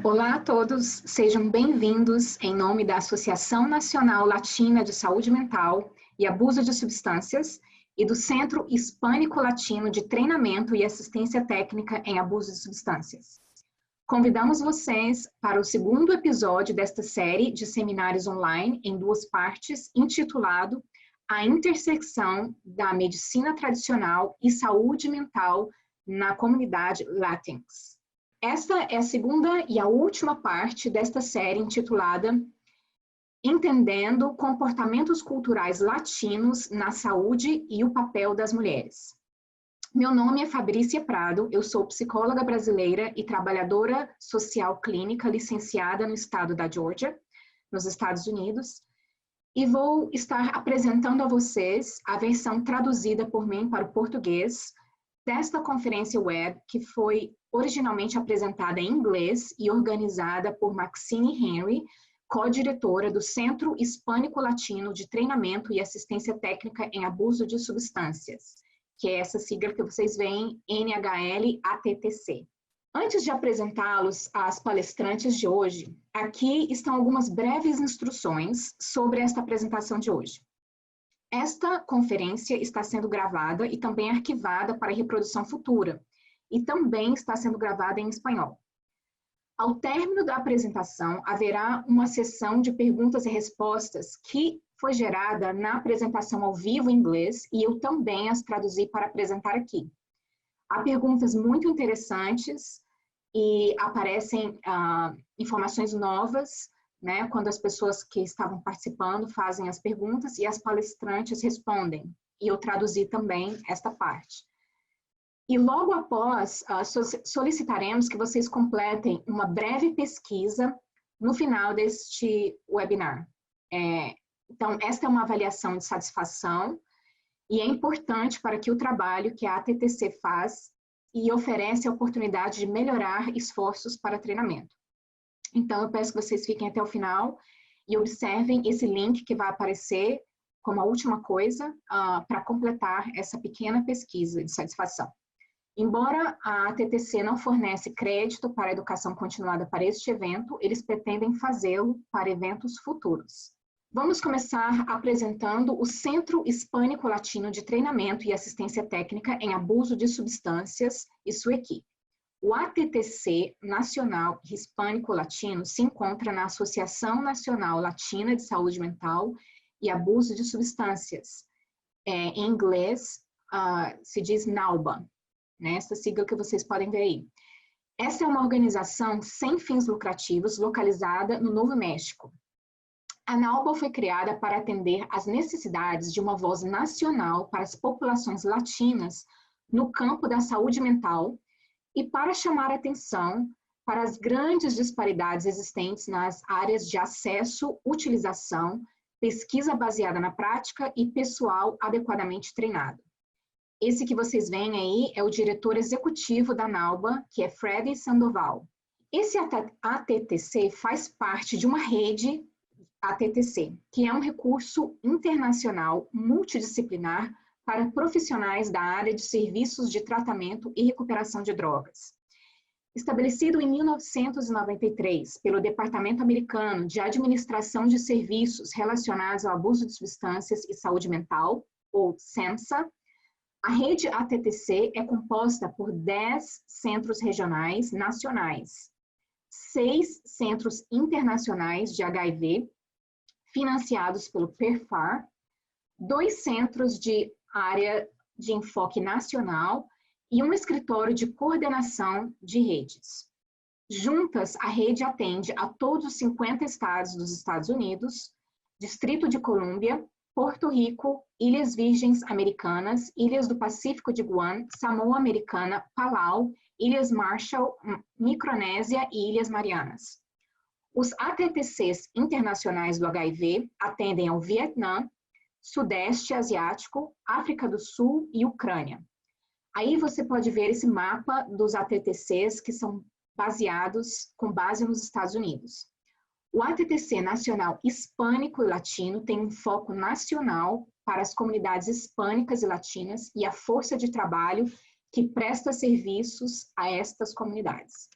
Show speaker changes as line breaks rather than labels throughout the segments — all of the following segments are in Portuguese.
Olá a todos, sejam bem-vindos em nome da Associação Nacional Latina de Saúde Mental e Abuso de Substâncias e do Centro Hispânico-Latino de Treinamento e Assistência Técnica em Abuso de Substâncias. Convidamos vocês para o segundo episódio desta série de seminários online em duas partes, intitulado A Intersecção da Medicina Tradicional e Saúde Mental na Comunidade Latinx. Esta é a segunda e a última parte desta série intitulada Entendendo Comportamentos Culturais Latinos na Saúde e o Papel das Mulheres. Meu nome é Fabrícia Prado, eu sou psicóloga brasileira e trabalhadora social clínica licenciada no estado da Geórgia, nos Estados Unidos, e vou estar apresentando a vocês a versão traduzida por mim para o português desta conferência web, que foi originalmente apresentada em inglês e organizada por Maxine Henry, co-diretora do Centro Hispânico-Latino de Treinamento e Assistência Técnica em Abuso de Substâncias, que é essa sigla que vocês veem, NHL-ATTC. Antes de apresentá-los às palestrantes de hoje, aqui estão algumas breves instruções sobre esta apresentação de hoje. Esta conferência está sendo gravada e também arquivada para reprodução futura, e também está sendo gravada em espanhol. Ao término da apresentação, haverá uma sessão de perguntas e respostas que foi gerada na apresentação ao vivo em inglês, e eu também as traduzi para apresentar aqui. Há perguntas muito interessantes e aparecem informações novas, né, quando as pessoas que estavam participando fazem as perguntas e as palestrantes respondem. E eu traduzi também esta parte. E logo após, solicitaremos que vocês completem uma breve pesquisa no final deste webinar. Então, esta é uma avaliação de satisfação e é importante para que o trabalho que a ATTC faz e oferece a oportunidade de melhorar esforços para treinamento. Então, eu peço que vocês fiquem até o final e observem esse link que vai aparecer como a última coisa para completar essa pequena pesquisa de satisfação. Embora a ATTC não fornece crédito para a educação continuada para este evento, eles pretendem fazê-lo para eventos futuros. Vamos começar apresentando o Centro Hispânico-Latino de Treinamento e Assistência Técnica em Abuso de Substâncias e sua equipe. O ATTC Nacional Hispânico-Latino se encontra na Associação Nacional Latina de Saúde Mental e Abuso de Substâncias. Em inglês, se diz NALBA, né? Essa sigla que vocês podem ver aí. Essa é uma organização sem fins lucrativos localizada no Novo México. A NALBA foi criada para atender às necessidades de uma voz nacional para as populações latinas no campo da saúde mental e para chamar atenção para as grandes disparidades existentes nas áreas de acesso, utilização, pesquisa baseada na prática e pessoal adequadamente treinado. Esse que vocês veem aí é o diretor executivo da NALBA, que é Freddy Sandoval. Esse ATTC faz parte de uma rede ATTC, que é um recurso internacional multidisciplinar para profissionais da área de serviços de tratamento e recuperação de drogas. Estabelecido em 1993 pelo Departamento Americano de Administração de Serviços Relacionados ao Abuso de Substâncias e Saúde Mental, ou SEMSA, a rede ATTC é composta por 10 centros regionais nacionais, 6 centros internacionais de HIV, financiados pelo PERFAR, 2 centros de área de enfoque nacional e um escritório de coordenação de redes. Juntas, a rede atende a todos os 50 estados dos Estados Unidos, Distrito de Colômbia, Porto Rico, Ilhas Virgens Americanas, Ilhas do Pacífico de Guam, Samoa Americana, Palau, Ilhas Marshall, Micronésia e Ilhas Marianas. Os ATTCs internacionais do HIV atendem ao Vietnã, Sudeste Asiático, África do Sul e Ucrânia. Aí você pode ver esse mapa dos ATTCs que são baseados com base nos Estados Unidos. O ATTC Nacional Hispânico e Latino tem um foco nacional para as comunidades hispânicas e latinas e a força de trabalho que presta serviços a estas comunidades.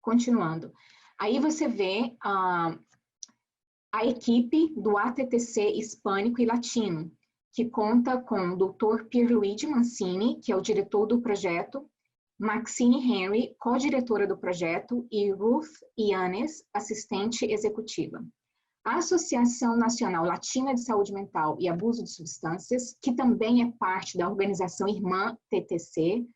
continuando. Aí você vê a equipe do ATTC hispânico e latino, que conta com o Dr. Pierluigi Mancini, que é o diretor do projeto, Maxine Henry, co-diretora do projeto, e Ruth Yanes, assistente executiva. A Associação Nacional Latina de Saúde Mental e Abuso de Substâncias, que também é parte da organização irmã TTC,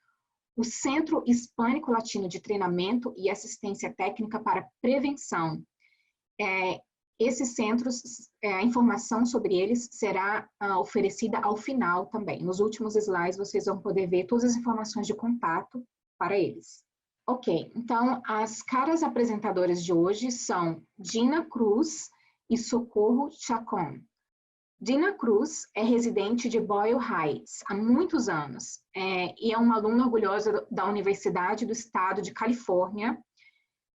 o Centro Hispânico Latino de Treinamento e Assistência Técnica para Prevenção. Esses centros, a informação sobre eles será oferecida ao final também. Nos últimos slides, vocês vão poder ver todas as informações de contato para eles. Ok, então, as caras apresentadoras de hoje são Dina Cruz e Socorro Chacon. Dina Cruz é residente de Boyle Heights há muitos anos e é uma aluna orgulhosa da Universidade do Estado de Califórnia.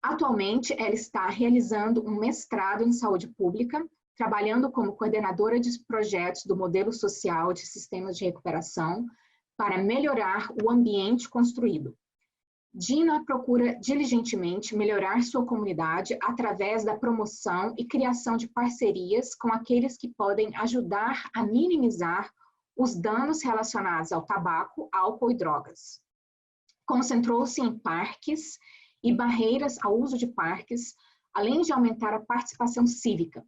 Atualmente, ela está realizando um mestrado em saúde pública, trabalhando como coordenadora de projetos do modelo social de sistemas de recuperação para melhorar o ambiente construído. Dina procura diligentemente melhorar sua comunidade através da promoção e criação de parcerias com aqueles que podem ajudar a minimizar os danos relacionados ao tabaco, álcool e drogas. Concentrou-se em parques e barreiras ao uso de parques, além de aumentar a participação cívica.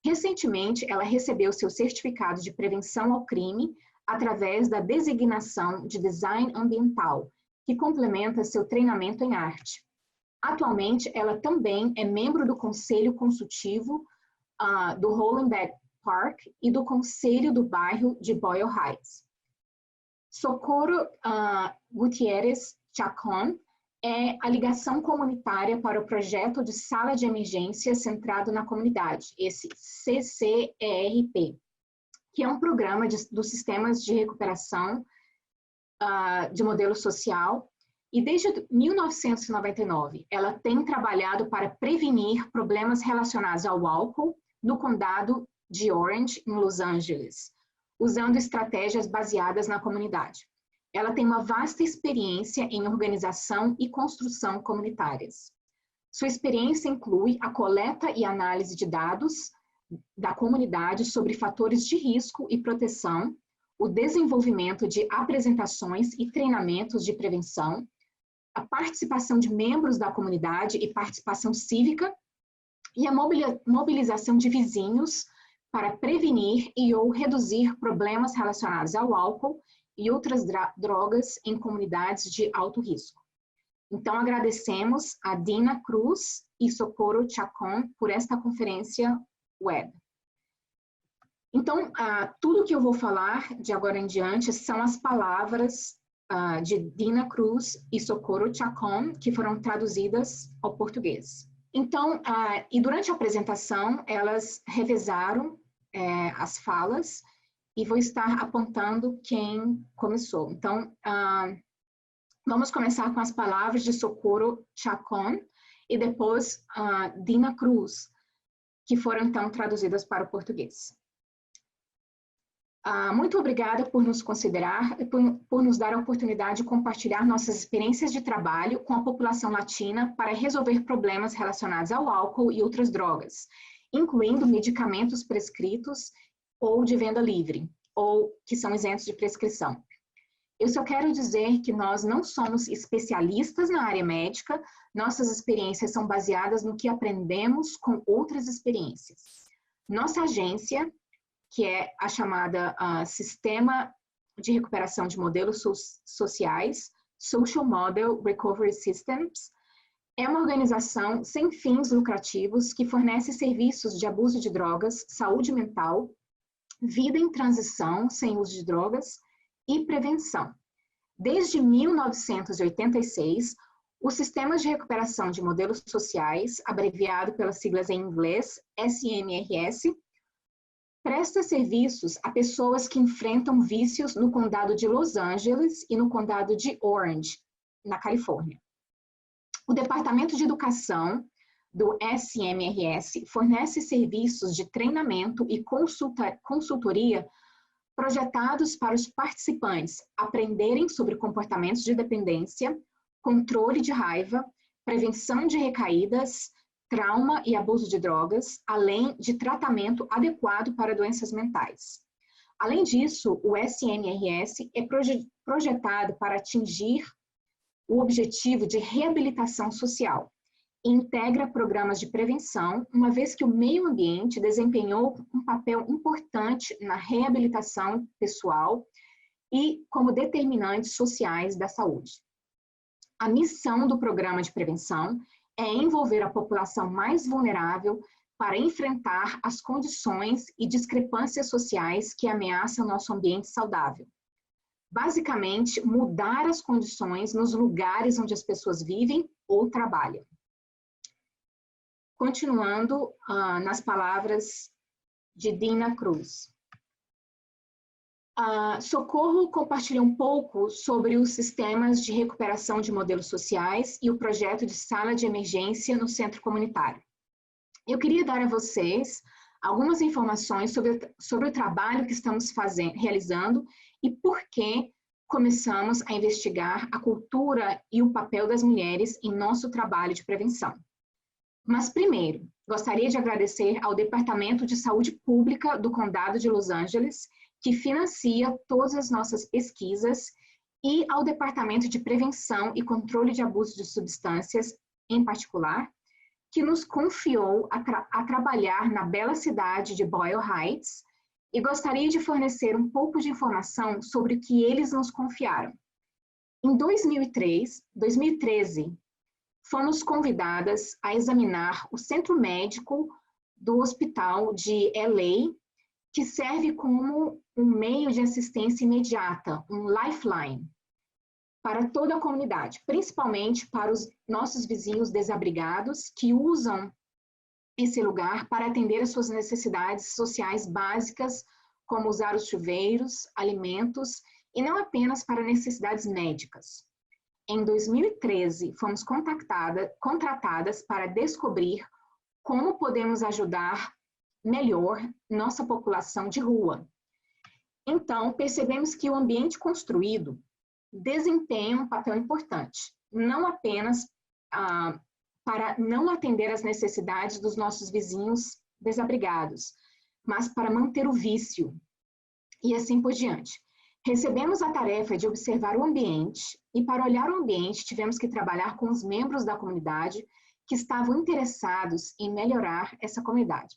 Recentemente, ela recebeu seu certificado de prevenção ao crime através da designação de design ambiental, que complementa seu treinamento em arte. Atualmente, ela também é membro do Conselho Consultivo do Hollenbeck Park e do Conselho do Bairro de Boyle Heights. Socorro Gutierrez Chacon é a ligação comunitária para o projeto de sala de emergência centrado na comunidade, esse CCERP, que é um programa dos sistemas de recuperação de modelo social, e desde 1999 ela tem trabalhado para prevenir problemas relacionados ao álcool no condado de Orange, em Los Angeles, usando estratégias baseadas na comunidade. Ela tem uma vasta experiência em organização e construção comunitárias. Sua experiência inclui a coleta e análise de dados da comunidade sobre fatores de risco e proteção, o desenvolvimento de apresentações e treinamentos de prevenção, a participação de membros da comunidade e participação cívica, e a mobilização de vizinhos para prevenir e ou reduzir problemas relacionados ao álcool e outras drogas em comunidades de alto risco. Então, agradecemos a Dina Cruz e Socorro Chacon por esta conferência web. Então, tudo que eu vou falar de agora em diante são as palavras de Dina Cruz e Socorro Chacon, que foram traduzidas ao português. Então, e durante a apresentação, elas revezaram as falas e vou estar apontando quem começou. Então, vamos começar com as palavras de Socorro Chacon e depois Dina Cruz, que foram então traduzidas para o português. Muito obrigada por nos considerar e por nos dar a oportunidade de compartilhar nossas experiências de trabalho com a população latina para resolver problemas relacionados ao álcool e outras drogas, incluindo medicamentos prescritos ou de venda livre, ou que são isentos de prescrição. Eu só quero dizer que nós não somos especialistas na área médica, nossas experiências são baseadas no que aprendemos com outras experiências. Nossa agência, que é a chamada Sistema de Recuperação de Modelos Sociais, Social Model Recovery Systems, é uma organização sem fins lucrativos que fornece serviços de abuso de drogas, saúde mental, vida em transição sem uso de drogas e prevenção. Desde 1986, os sistemas de recuperação de modelos sociais, abreviado pelas siglas em inglês SMRS, presta serviços a pessoas que enfrentam vícios no condado de Los Angeles e no condado de Orange, na Califórnia. O Departamento de Educação do SMRS fornece serviços de treinamento e consultoria projetados para os participantes aprenderem sobre comportamentos de dependência, controle de raiva, prevenção de recaídas, trauma e abuso de drogas, além de tratamento adequado para doenças mentais. Além disso, o SNRS é projetado para atingir o objetivo de reabilitação social e integra programas de prevenção, uma vez que o meio ambiente desempenhou um papel importante na reabilitação pessoal e como determinantes sociais da saúde. A missão do programa de prevenção é envolver a população mais vulnerável para enfrentar as condições e discrepâncias sociais que ameaçam nosso ambiente saudável. Basicamente, mudar as condições nos lugares onde as pessoas vivem ou trabalham. Continuando nas palavras de Dina Cruz. Socorro compartilha um pouco sobre os sistemas de recuperação de modelos sociais e o projeto de sala de emergência no centro comunitário. Eu queria dar a vocês algumas informações sobre o trabalho que estamos realizando e por que começamos a investigar a cultura e o papel das mulheres em nosso trabalho de prevenção. Mas primeiro, gostaria de agradecer ao Departamento de Saúde Pública do Condado de Los Angeles, que financia todas as nossas pesquisas, e ao Departamento de Prevenção e Controle de Abuso de Substâncias, em particular, que nos confiou a trabalhar na bela cidade de Boyle Heights, e gostaria de fornecer um pouco de informação sobre o que eles nos confiaram. Em 2013, fomos convidadas a examinar o centro médico do hospital de LA, que serve como um meio de assistência imediata, um lifeline, para toda a comunidade, principalmente para os nossos vizinhos desabrigados que usam esse lugar para atender às suas necessidades sociais básicas, como usar os chuveiros, alimentos, e não apenas para necessidades médicas. Em 2013, fomos contratadas para descobrir como podemos ajudar melhor nossa população de rua. Então, percebemos que o ambiente construído desempenha um papel importante, não apenas para não atender às necessidades dos nossos vizinhos desabrigados, mas para manter o vício, e assim por diante. Recebemos a tarefa de observar o ambiente, e para olhar o ambiente tivemos que trabalhar com os membros da comunidade que estavam interessados em melhorar essa comunidade.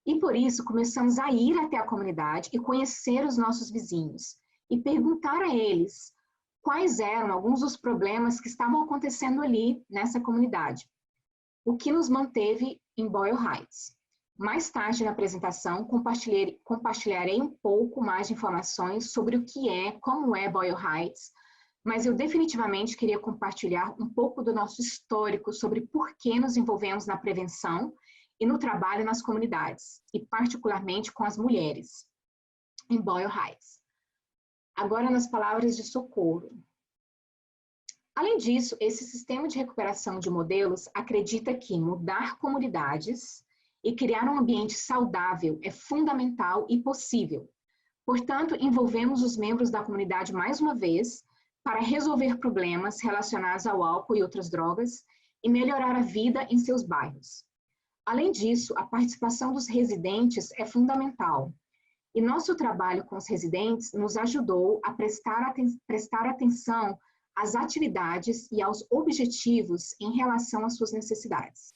E por isso começamos a ir até a comunidade e conhecer os nossos vizinhos, e perguntar a eles quais eram alguns dos problemas que estavam acontecendo ali nessa comunidade, o que nos manteve em Boyle Heights. Mais tarde na apresentação, compartilharei um pouco mais de informações sobre o que como é Boyle Heights, mas eu definitivamente queria compartilhar um pouco do nosso histórico sobre por que nos envolvemos na prevenção e no trabalho nas comunidades, e particularmente com as mulheres, em Boyle Heights. Agora nas palavras de Socorro. Além disso, esse sistema de recuperação de modelos acredita que mudar comunidades e criar um ambiente saudável é fundamental e possível. Portanto, envolvemos os membros da comunidade mais uma vez para resolver problemas relacionados ao álcool e outras drogas e melhorar a vida em seus bairros. Além disso, a participação dos residentes é fundamental. E nosso trabalho com os residentes nos ajudou a prestar atenção às atividades e aos objetivos em relação às suas necessidades.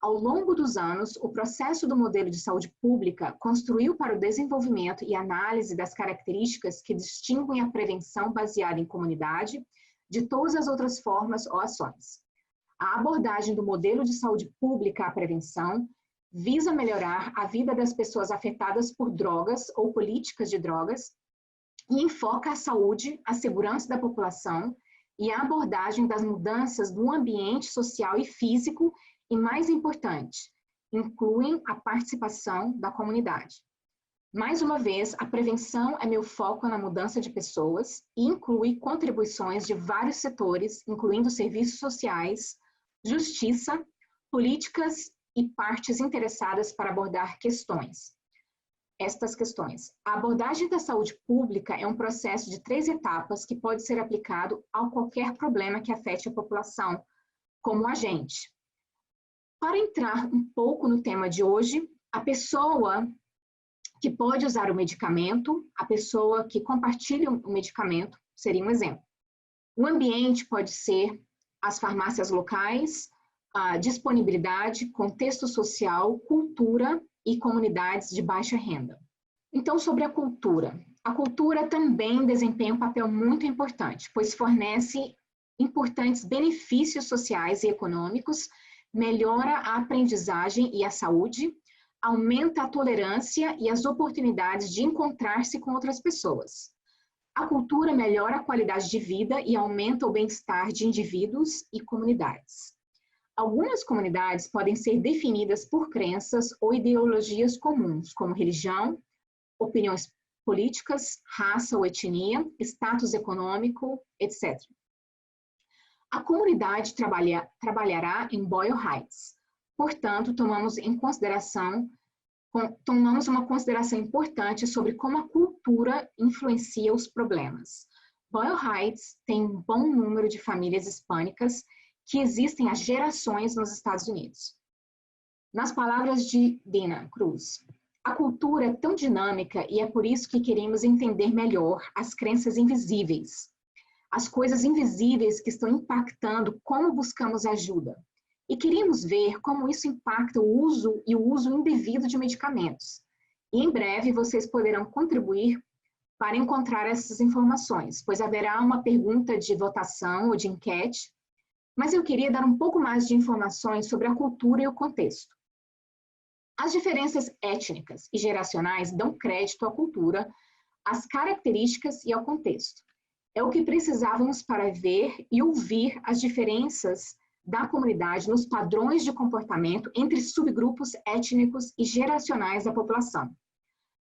Ao longo dos anos, o processo do modelo de saúde pública construiu para o desenvolvimento e análise das características que distinguem a prevenção baseada em comunidade de todas as outras formas ou ações. A abordagem do modelo de saúde pública à prevenção visa melhorar a vida das pessoas afetadas por drogas ou políticas de drogas e enfoca a saúde, a segurança da população e a abordagem das mudanças no ambiente social e físico e, mais importante, incluem a participação da comunidade. Mais uma vez, a prevenção é meu foco na mudança de pessoas e inclui contribuições de vários setores, incluindo serviços sociais, justiça, políticas e partes interessadas para abordar estas questões. A abordagem da saúde pública é um processo de 3 etapas que pode ser aplicado a qualquer problema que afete a população, como agente. Para entrar um pouco no tema de hoje, a pessoa que pode usar o medicamento, a pessoa que compartilha o medicamento, seria um exemplo. O ambiente pode ser as farmácias locais, a disponibilidade, contexto social, cultura e comunidades de baixa renda. Então, sobre a cultura também desempenha um papel muito importante, pois fornece importantes benefícios sociais e econômicos, melhora a aprendizagem e a saúde, aumenta a tolerância e as oportunidades de encontrar-se com outras pessoas. A cultura melhora a qualidade de vida e aumenta o bem-estar de indivíduos e comunidades. Algumas comunidades podem ser definidas por crenças ou ideologias comuns, como religião, opiniões políticas, raça ou etnia, status econômico, etc. A comunidade trabalhará em Boyle Heights. Portanto, tomamos uma consideração importante sobre como a cultura influencia os problemas. Boyle Heights tem um bom número de famílias hispânicas que existem há gerações nos Estados Unidos. Nas palavras de Dina Cruz, a cultura é tão dinâmica e é por isso que queremos entender melhor as crenças invisíveis, as coisas invisíveis que estão impactando como buscamos ajuda. E queríamos ver como isso impacta o uso indevido de medicamentos. E em breve vocês poderão contribuir para encontrar essas informações, pois haverá uma pergunta de votação ou de enquete, mas eu queria dar um pouco mais de informações sobre a cultura e o contexto. As diferenças étnicas e geracionais dão crédito à cultura, às características e ao contexto. É o que precisávamos para ver e ouvir as diferenças da comunidade nos padrões de comportamento entre subgrupos étnicos e geracionais da população.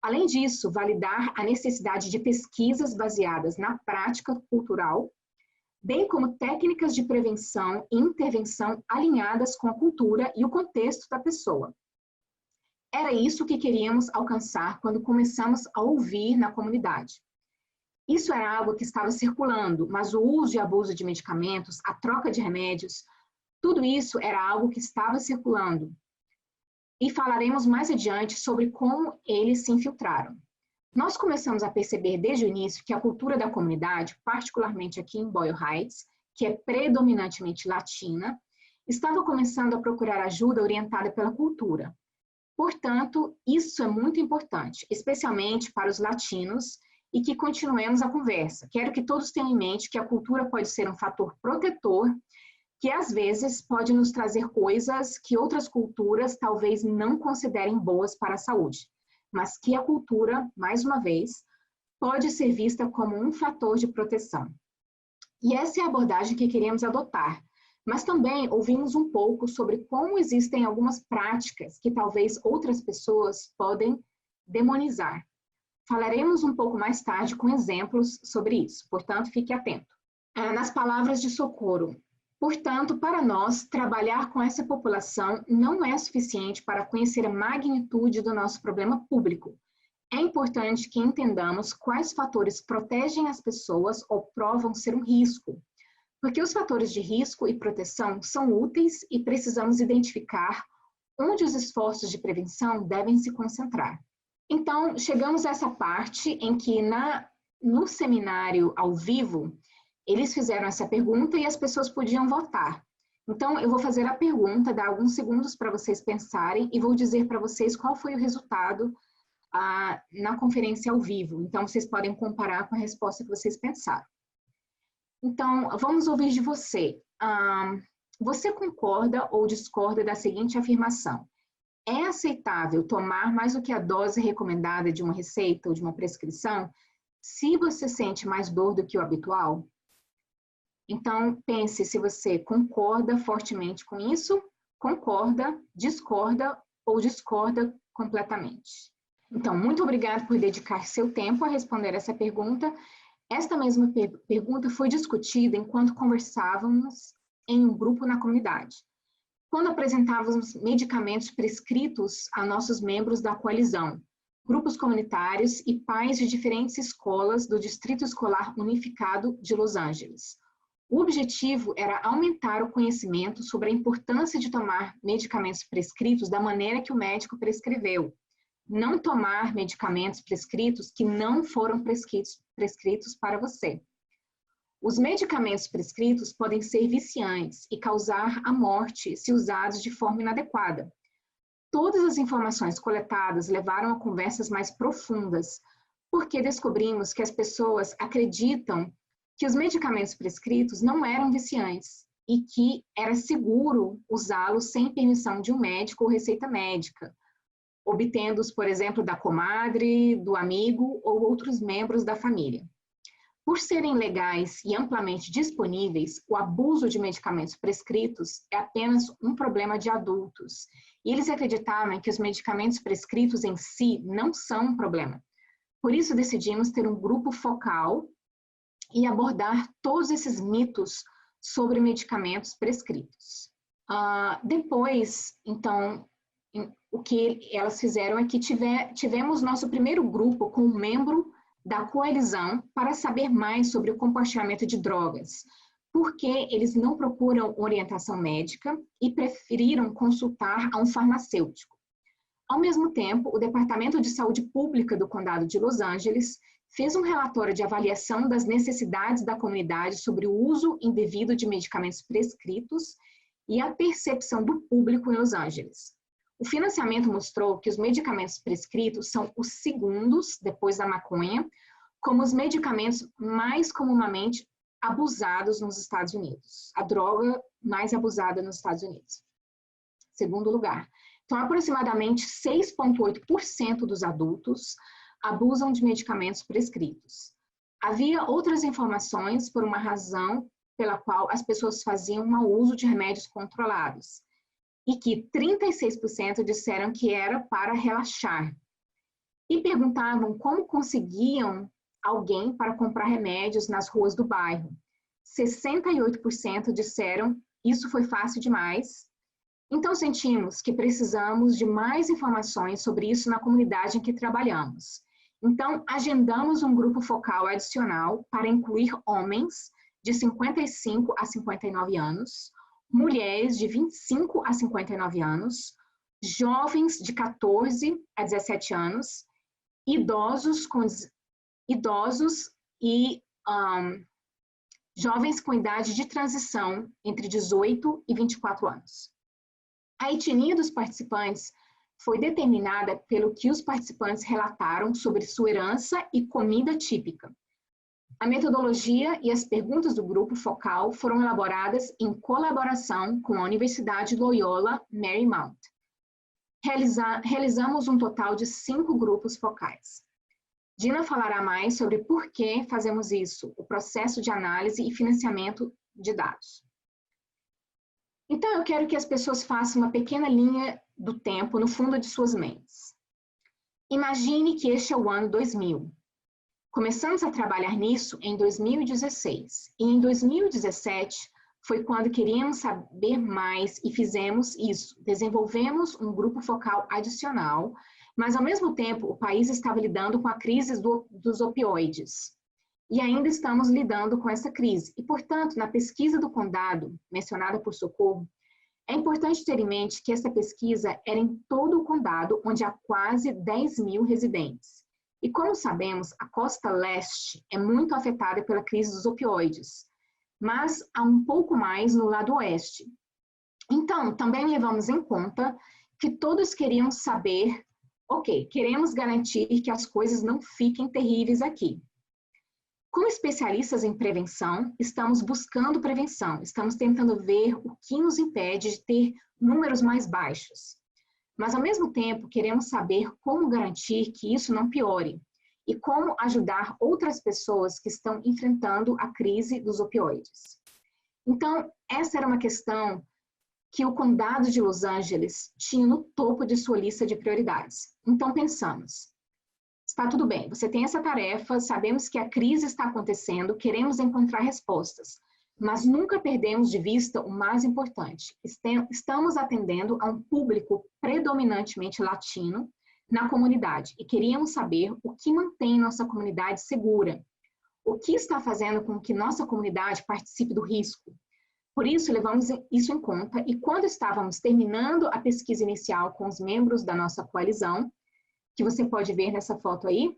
Além disso, validar a necessidade de pesquisas baseadas na prática cultural, bem como técnicas de prevenção e intervenção alinhadas com a cultura e o contexto da pessoa. Era isso que queríamos alcançar quando começamos a ouvir na comunidade. Isso era algo que estava circulando, mas o uso e abuso de medicamentos, a troca de remédios, tudo isso era algo que estava circulando. E falaremos mais adiante sobre como eles se infiltraram. Nós começamos a perceber desde o início que a cultura da comunidade, particularmente aqui em Boyle Heights, que é predominantemente latina, estava começando a procurar ajuda orientada pela cultura. Portanto, isso é muito importante, especialmente para os latinos, e que continuemos a conversa. Quero que todos tenham em mente que a cultura pode ser um fator protetor, que às vezes pode nos trazer coisas que outras culturas talvez não considerem boas para a saúde, mas que a cultura, mais uma vez, pode ser vista como um fator de proteção. E essa é a abordagem que queremos adotar, mas também ouvimos um pouco sobre como existem algumas práticas que talvez outras pessoas podem demonizar. Falaremos um pouco mais tarde com exemplos sobre isso, portanto, fique atento. Nas palavras de Socorro, portanto, para nós, trabalhar com essa população não é suficiente para conhecer a magnitude do nosso problema público. É importante que entendamos quais fatores protegem as pessoas ou provam ser um risco, porque os fatores de risco e proteção são úteis e precisamos identificar onde os esforços de prevenção devem se concentrar. Então, chegamos a essa parte em que no seminário ao vivo, eles fizeram essa pergunta e as pessoas podiam votar. Então, eu vou fazer a pergunta, dar alguns segundos para vocês pensarem e vou dizer para vocês qual foi o resultado na conferência ao vivo. Então, vocês podem comparar com a resposta que vocês pensaram. Então, vamos ouvir de você. Você concorda ou discorda da seguinte afirmação? É aceitável tomar mais do que a dose recomendada de uma receita ou de uma prescrição se você sente mais dor do que o habitual? Então, pense se você concorda fortemente com isso, concorda, discorda ou discorda completamente. Então, muito obrigada por dedicar seu tempo a responder essa pergunta. Esta mesma pergunta foi discutida enquanto conversávamos em um grupo na comunidade, quando apresentávamos medicamentos prescritos a nossos membros da coalizão, grupos comunitários e pais de diferentes escolas do Distrito Escolar Unificado de Los Angeles. O objetivo era aumentar o conhecimento sobre a importância de tomar medicamentos prescritos da maneira que o médico prescreveu. Não tomar medicamentos prescritos que não foram prescritos para você. Os medicamentos prescritos podem ser viciantes e causar a morte se usados de forma inadequada. Todas as informações coletadas levaram a conversas mais profundas, porque descobrimos que as pessoas acreditam que os medicamentos prescritos não eram viciantes e que era seguro usá-los sem permissão de um médico ou receita médica, obtendo-os, por exemplo, da comadre, do amigo ou outros membros da família. Por serem legais e amplamente disponíveis, o abuso de medicamentos prescritos é apenas um problema de adultos. E eles acreditavam que os medicamentos prescritos em si não são um problema. Por isso, decidimos ter um grupo focal e abordar todos esses mitos sobre medicamentos prescritos. Depois, então, o que elas fizeram é que tivemos nosso primeiro grupo com um membro da coalizão para saber mais sobre o compartilhamento de drogas, porque eles não procuram orientação médica e preferiram consultar a um farmacêutico. Ao mesmo tempo, o Departamento de Saúde Pública do Condado de Los Angeles fez um relatório de avaliação das necessidades da comunidade sobre o uso indevido de medicamentos prescritos e a percepção do público em Los Angeles. O financiamento mostrou que os medicamentos prescritos são os segundos, depois da maconha, como os medicamentos mais comumente abusados nos Estados Unidos. A droga mais abusada nos Estados Unidos. Segundo lugar. Então, aproximadamente 6,8% dos adultos abusam de medicamentos prescritos. Havia outras informações por uma razão pela qual as pessoas faziam mau uso de remédios controlados, e que 36% disseram que era para relaxar. E perguntavam como conseguiam alguém para comprar remédios nas ruas do bairro. 68% disseram isso foi fácil demais. Então sentimos que precisamos de mais informações sobre isso na comunidade em que trabalhamos. Então, agendamos um grupo focal adicional para incluir homens de 55 a 59 anos, mulheres de 25 a 59 anos, jovens de 14 a 17 anos, idosos e jovens com idade de transição entre 18 e 24 anos. A etnia dos participantes foi determinada pelo que os participantes relataram sobre sua herança e comida típica. A metodologia e as perguntas do grupo focal foram elaboradas em colaboração com a Universidade Loyola Marymount. Realizamos um total de 5 grupos focais. Dina falará mais sobre por que fazemos isso, o processo de análise e financiamento de dados. Então, eu quero que as pessoas façam uma pequena linha do tempo no fundo de suas mentes. Imagine que este é o ano 2000. Começamos a trabalhar nisso em 2016. E em 2017 foi quando queríamos saber mais e fizemos isso. Desenvolvemos um grupo focal adicional, mas ao mesmo tempo o país estava lidando com a crise dos opioides. E ainda estamos lidando com essa crise. E, portanto, na pesquisa do condado, mencionada por Socorro, é importante ter em mente que essa pesquisa era em todo o condado, onde há quase 10 mil residentes. E como sabemos, a costa leste é muito afetada pela crise dos opioides, mas há um pouco mais no lado oeste. Então, também levamos em conta que todos queriam saber, ok, queremos garantir que as coisas não fiquem terríveis aqui. Como especialistas em prevenção, estamos buscando prevenção, estamos tentando ver o que nos impede de ter números mais baixos. Mas, ao mesmo tempo, queremos saber como garantir que isso não piore e como ajudar outras pessoas que estão enfrentando a crise dos opioides. Então, essa era uma questão que o Condado de Los Angeles tinha no topo de sua lista de prioridades. Então, pensamos, está tudo bem, você tem essa tarefa, sabemos que a crise está acontecendo, queremos encontrar respostas, mas nunca perdemos de vista o mais importante. Estamos atendendo a um público predominantemente latino na comunidade e queríamos saber o que mantém nossa comunidade segura. o que está fazendo com que nossa comunidade participe do risco. Por isso, levamos isso em conta e quando estávamos terminando a pesquisa inicial com os membros da nossa coalizão, que você pode ver nessa foto aí,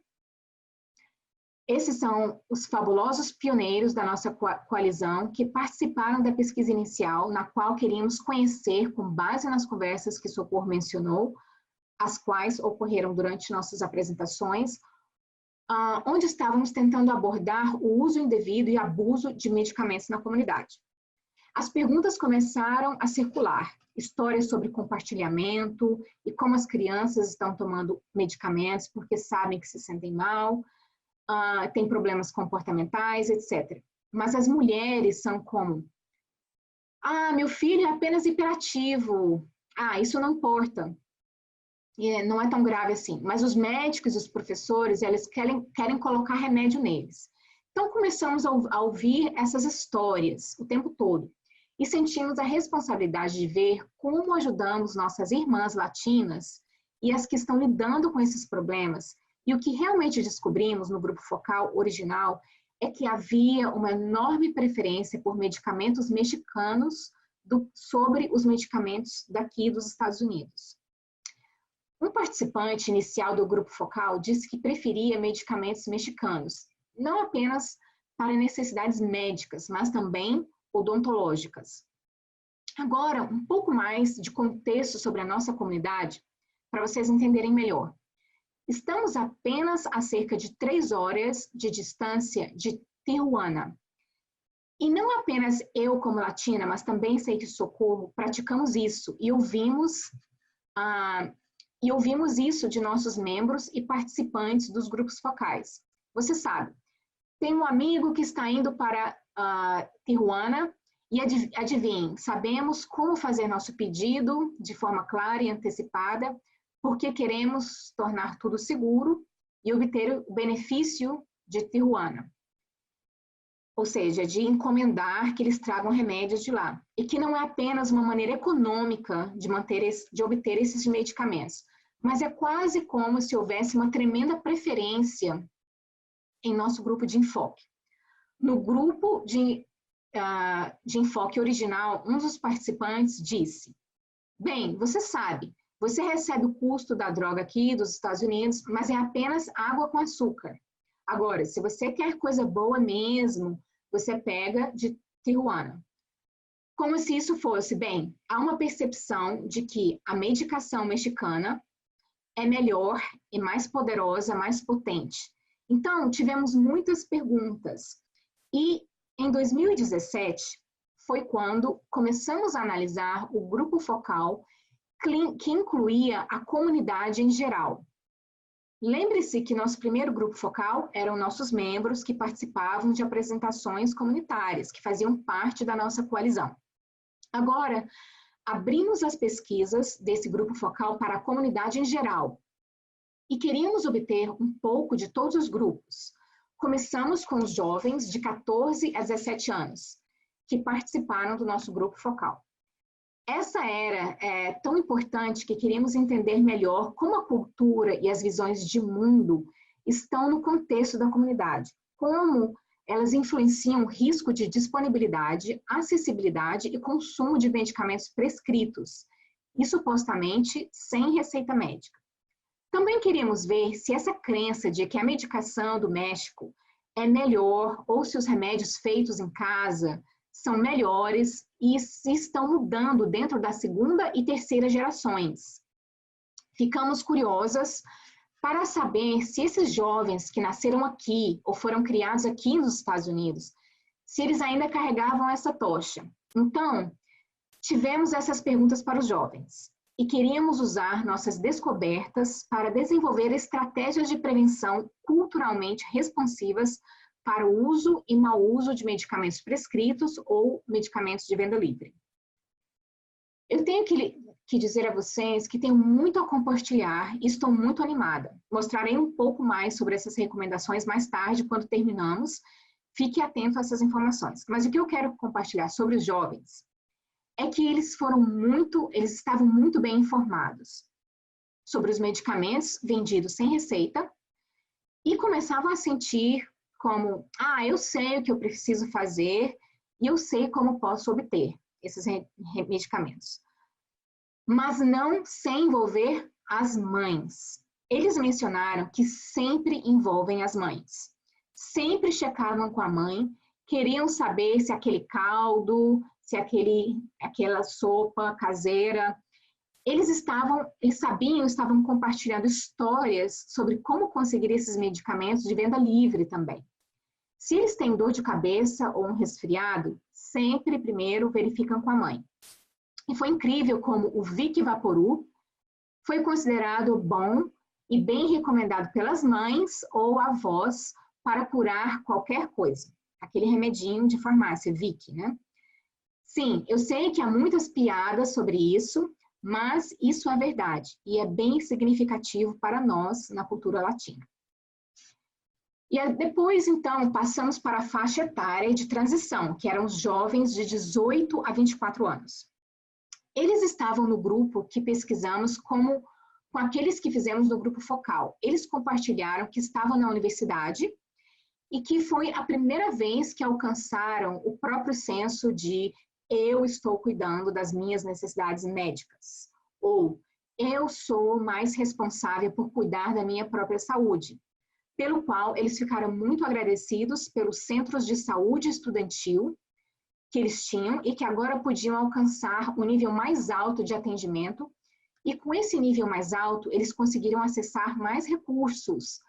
esses são os fabulosos pioneiros da nossa coalizão que participaram da pesquisa inicial, na qual queríamos conhecer, com base nas conversas que Socorro mencionou, as quais ocorreram durante nossas apresentações, onde estávamos tentando abordar o uso indevido e abuso de medicamentos na comunidade. As perguntas começaram a circular, histórias sobre compartilhamento e como as crianças estão tomando medicamentos porque sabem que se sentem mal, tem problemas comportamentais, etc. Mas as mulheres são como, meu filho é apenas hiperativo, isso não importa, não é tão grave assim. Mas os médicos e os professores, eles querem colocar remédio neles. Então começamos a ouvir essas histórias o tempo todo e sentimos a responsabilidade de ver como ajudamos nossas irmãs latinas e as que estão lidando com esses problemas. E o que realmente descobrimos no grupo focal original é que havia uma enorme preferência por medicamentos mexicanos sobre os medicamentos daqui dos Estados Unidos. Um participante inicial do grupo focal disse que preferia medicamentos mexicanos, não apenas para necessidades médicas, mas também odontológicas. Agora, um pouco mais de contexto sobre a nossa comunidade, para vocês entenderem melhor. Estamos apenas a cerca de 3 horas de distância de Tijuana. E não apenas eu, como latina, mas também sei que Socorro, praticamos isso e ouvimos isso de nossos membros e participantes dos grupos focais. Você sabe, tem um amigo que está indo para Tijuana e adivinhem, sabemos como fazer nosso pedido de forma clara e antecipada, porque queremos tornar tudo seguro e obter o benefício de Tijuana. Ou seja, de encomendar que eles tragam remédios de lá. E que não é apenas uma maneira econômica de obter esses medicamentos, mas é quase como se houvesse uma tremenda preferência em nosso grupo de enfoque. No grupo de enfoque original, um dos participantes disse, bem, você sabe, você recebe o custo da droga aqui dos Estados Unidos, mas é apenas água com açúcar. Agora, se você quer coisa boa mesmo, você pega de Tijuana. Como se isso fosse, bem, há uma percepção de que a medicação mexicana é melhor e mais poderosa, mais potente. Então, tivemos muitas perguntas. E em 2017, foi quando começamos a analisar o grupo focal que incluía a comunidade em geral. Lembre-se que nosso primeiro grupo focal eram nossos membros que participavam de apresentações comunitárias, que faziam parte da nossa coalizão. Agora, abrimos as pesquisas desse grupo focal para a comunidade em geral e queríamos obter um pouco de todos os grupos. Começamos com os jovens de 14 a 17 anos, que participaram do nosso grupo focal. Essa era tão importante que queríamos entender melhor como a cultura e as visões de mundo estão no contexto da comunidade, como elas influenciam o risco de disponibilidade, acessibilidade e consumo de medicamentos prescritos, e supostamente sem receita médica. Também queríamos ver se essa crença de que a medicação do México é melhor ou se os remédios feitos em casa são melhores e se estão mudando dentro da segunda e terceira gerações. Ficamos curiosas para saber se esses jovens que nasceram aqui ou foram criados aqui nos Estados Unidos, se eles ainda carregavam essa tocha. Então, tivemos essas perguntas para os jovens e queríamos usar nossas descobertas para desenvolver estratégias de prevenção culturalmente responsivas para o uso e mau uso de medicamentos prescritos ou medicamentos de venda livre. Eu tenho que dizer a vocês que tenho muito a compartilhar e estou muito animada. Mostrarei um pouco mais sobre essas recomendações mais tarde, quando terminamos. Fique atento a essas informações. Mas o que eu quero compartilhar sobre os jovens é que eles estavam muito bem informados sobre os medicamentos vendidos sem receita e começavam a sentir como, eu sei o que eu preciso fazer e eu sei como posso obter esses medicamentos. Mas não sem envolver as mães. Eles mencionaram que sempre envolvem as mães. Sempre checavam com a mãe, queriam saber se aquele caldo, se aquela sopa caseira. Eles sabiam, estavam compartilhando histórias sobre como conseguir esses medicamentos de venda livre também. Se eles têm dor de cabeça ou um resfriado, sempre primeiro verificam com a mãe. E foi incrível como o Vic Vaporub foi considerado bom e bem recomendado pelas mães ou avós para curar qualquer coisa. Aquele remedinho de farmácia, Vic, né? Sim, eu sei que há muitas piadas sobre isso, mas isso é verdade e é bem significativo para nós na cultura latina. E depois, então, passamos para a faixa etária de transição, que eram os jovens de 18 a 24 anos. Eles estavam no grupo que pesquisamos com aqueles que fizemos no grupo focal. Eles compartilharam que estavam na universidade e que foi a primeira vez que alcançaram o próprio senso de eu estou cuidando das minhas necessidades médicas, ou eu sou mais responsável por cuidar da minha própria saúde, pelo qual eles ficaram muito agradecidos pelos centros de saúde estudantil que eles tinham e que agora podiam alcançar o nível mais alto de atendimento, e com esse nível mais alto, eles conseguiram acessar mais recursos.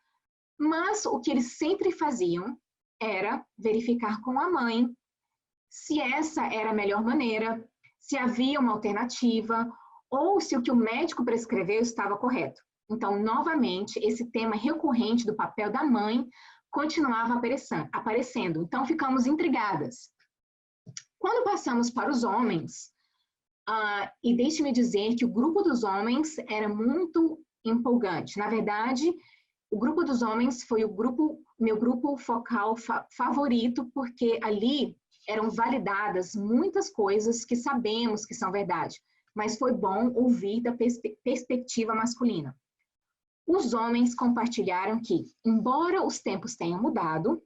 Mas o que eles sempre faziam era verificar com a mãe se essa era a melhor maneira, se havia uma alternativa, ou se o que o médico prescreveu estava correto. Então, novamente, esse tema recorrente do papel da mãe continuava aparecendo. Então, ficamos intrigadas. Quando passamos para os homens, e deixe-me dizer que o grupo dos homens era muito empolgante. Na verdade, o grupo dos homens foi meu grupo focal favorito, porque ali eram validadas muitas coisas que sabemos que são verdade, mas foi bom ouvir da perspectiva masculina. Os homens compartilharam que, embora os tempos tenham mudado,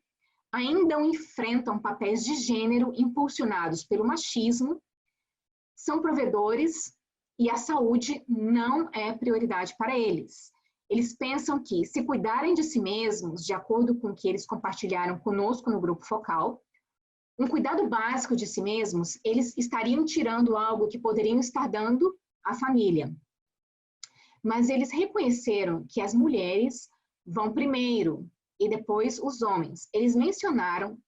ainda enfrentam papéis de gênero impulsionados pelo machismo, são provedores e a saúde não é prioridade para eles. Eles pensam que, se cuidarem de si mesmos, de acordo com o que eles compartilharam conosco no grupo focal, um cuidado básico de si mesmos, eles estariam tirando algo que poderiam estar dando à família. Mas eles reconheceram que as mulheres vão primeiro e depois os homens. Eles mencionaram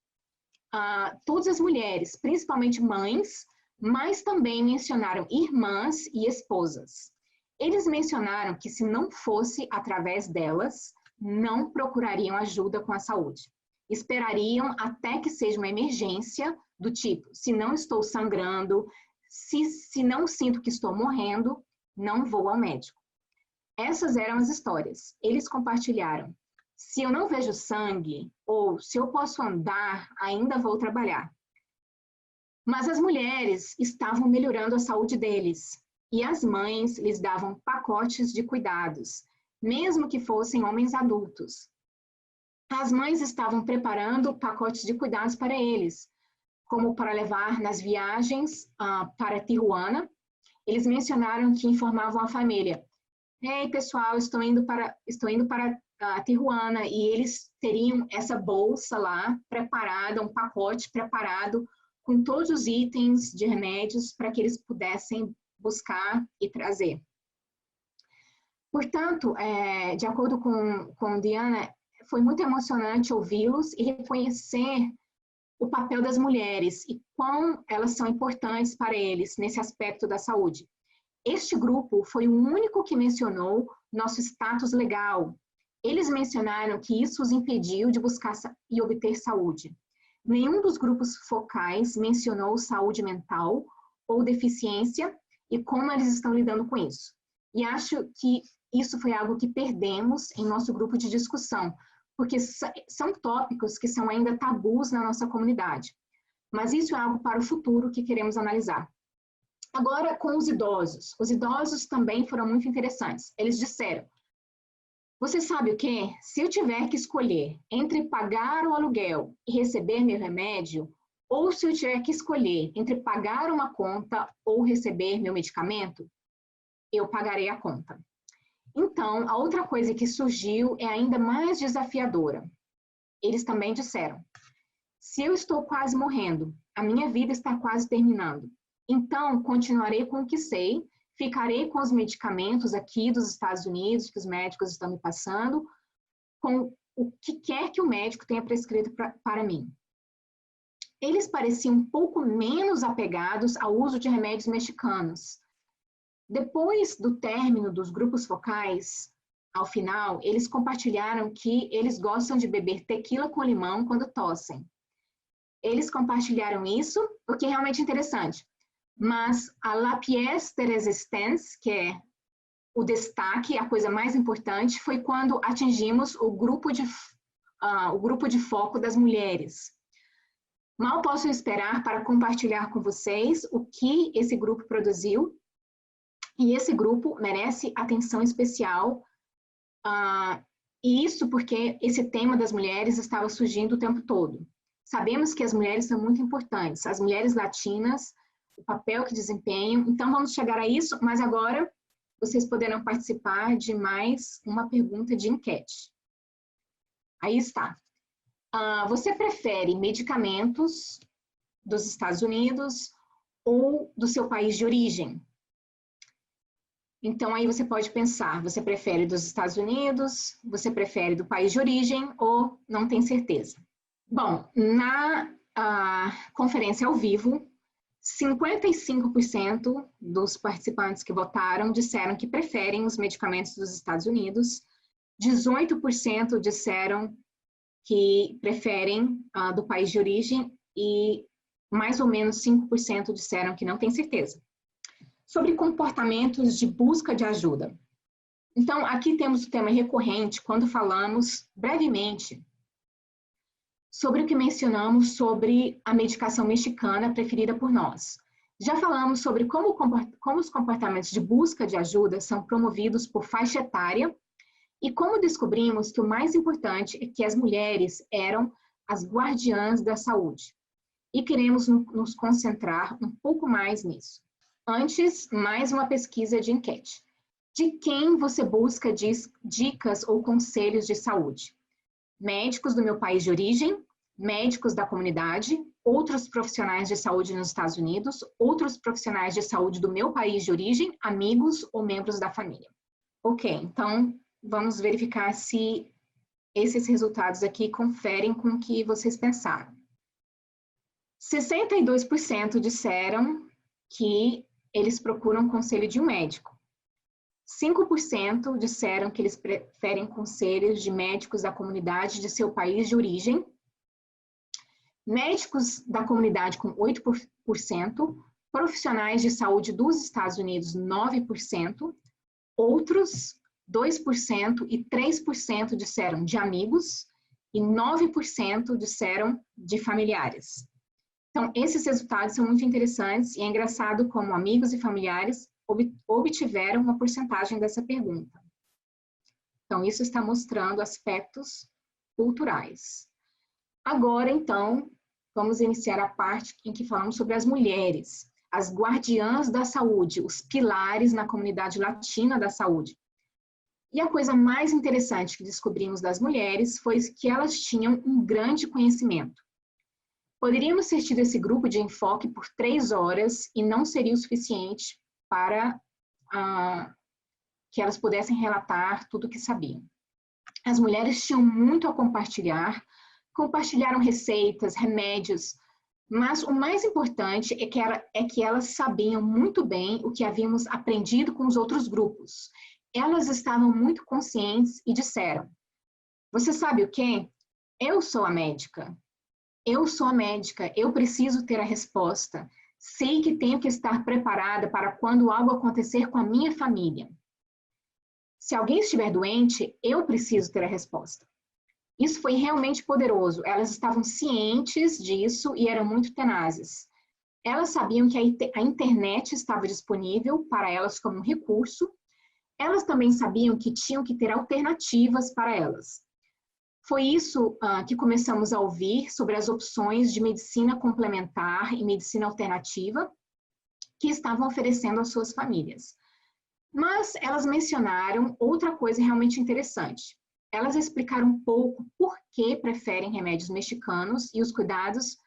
todas as mulheres, principalmente mães, mas também mencionaram irmãs e esposas. Eles mencionaram que se não fosse através delas, não procurariam ajuda com a saúde. Esperariam até que seja uma emergência do tipo, se não estou sangrando, se não sinto que estou morrendo, não vou ao médico. Essas eram as histórias. Eles compartilharam. Se eu não vejo sangue, ou se eu posso andar, ainda vou trabalhar. Mas as mulheres estavam melhorando a saúde deles. E as mães lhes davam pacotes de cuidados, mesmo que fossem homens adultos. As mães estavam preparando pacotes de cuidados para eles, como para levar nas viagens para Tijuana. Eles mencionaram que informavam a família: ei, pessoal, estou indo para Tijuana, e eles teriam essa bolsa lá preparada, um pacote preparado com todos os itens de remédios para que eles pudessem buscar e trazer. Portanto, de acordo com Diana, foi muito emocionante ouvi-los e reconhecer o papel das mulheres e quão elas são importantes para eles nesse aspecto da saúde. Este grupo foi o único que mencionou nosso status legal. Eles mencionaram que isso os impediu de buscar e obter saúde. Nenhum dos grupos focais mencionou saúde mental ou deficiência e como eles estão lidando com isso. E acho que isso foi algo que perdemos em nosso grupo de discussão, porque são tópicos que são ainda tabus na nossa comunidade. Mas isso é algo para o futuro que queremos analisar. Agora, com os idosos. Os idosos também foram muito interessantes. Eles disseram: Você sabe o quê? Se eu tiver que escolher entre pagar o aluguel e receber meu remédio, ou se eu tiver que escolher entre pagar uma conta ou receber meu medicamento, eu pagarei a conta. Então, a outra coisa que surgiu é ainda mais desafiadora. Eles também disseram: se eu estou quase morrendo, a minha vida está quase terminando, então continuarei com o que sei, ficarei com os medicamentos aqui dos Estados Unidos que os médicos estão me passando, com o que quer que o médico tenha prescrito para mim. Eles pareciam um pouco menos apegados ao uso de remédios mexicanos. Depois do término dos grupos focais, ao final, eles compartilharam que eles gostam de beber tequila com limão quando tossem. Eles compartilharam isso, o que é realmente interessante. Mas a la pièce de résistance, que é o destaque, a coisa mais importante, foi quando atingimos o grupo de foco das mulheres. Mal posso esperar para compartilhar com vocês o que esse grupo produziu. E esse grupo merece atenção especial. E isso porque esse tema das mulheres estava surgindo o tempo todo. Sabemos que as mulheres são muito importantes. As mulheres latinas, o papel que desempenham. Então, vamos chegar a isso, mas agora vocês poderão participar de mais uma pergunta de enquete. Aí está. Você prefere medicamentos dos Estados Unidos ou do seu país de origem? Então, aí você pode pensar, você prefere dos Estados Unidos, você prefere do país de origem ou não tem certeza? Bom, na conferência ao vivo, 55% dos participantes que votaram disseram que preferem os medicamentos dos Estados Unidos, 18% disseram que preferem do país de origem e mais ou menos 5% disseram que não têm certeza. Sobre comportamentos de busca de ajuda. Então, aqui temos o tema recorrente quando falamos brevemente sobre o que mencionamos sobre a medicação mexicana preferida por nós. Já falamos sobre como os comportamentos de busca de ajuda são promovidos por faixa etária e como descobrimos que o mais importante é que as mulheres eram as guardiãs da saúde. E queremos nos concentrar um pouco mais nisso. Antes, mais uma pesquisa de enquete. De quem você busca dicas ou conselhos de saúde? Médicos do meu país de origem, médicos da comunidade, outros profissionais de saúde nos Estados Unidos, outros profissionais de saúde do meu país de origem, amigos ou membros da família. Ok, então vamos verificar se esses resultados aqui conferem com o que vocês pensaram. 62% disseram que eles procuram conselho de um médico. 5% disseram que eles preferem conselhos de médicos da comunidade de seu país de origem. Médicos da comunidade com 8%, profissionais de saúde dos Estados Unidos 9%, outros 2% e 3% disseram de amigos e 9% disseram de familiares. Então, esses resultados são muito interessantes e é engraçado como amigos e familiares obtiveram uma porcentagem dessa pergunta. Então, isso está mostrando aspectos culturais. Agora, então, vamos iniciar a parte em que falamos sobre as mulheres, as guardiãs da saúde, os pilares na comunidade latina da saúde. E a coisa mais interessante que descobrimos das mulheres foi que elas tinham um grande conhecimento. Poderíamos ter tido esse grupo de enfoque por 3 horas e não seria o suficiente para que elas pudessem relatar tudo o que sabiam. As mulheres tinham muito a compartilhar, compartilharam receitas, remédios, mas o mais importante é que elas sabiam muito bem o que havíamos aprendido com os outros grupos. Elas estavam muito conscientes e disseram: você sabe o quê? Eu sou a médica. Eu sou a médica, eu preciso ter a resposta. Sei que tenho que estar preparada para quando algo acontecer com a minha família. Se alguém estiver doente, eu preciso ter a resposta. Isso foi realmente poderoso. Elas estavam cientes disso e eram muito tenazes. Elas sabiam que a internet estava disponível para elas como um recurso. Elas também sabiam que tinham que ter alternativas para elas. Foi isso que começamos a ouvir sobre as opções de medicina complementar e medicina alternativa que estavam oferecendo às suas famílias. Mas elas mencionaram outra coisa realmente interessante. Elas explicaram um pouco por que preferem remédios mexicanos e os cuidados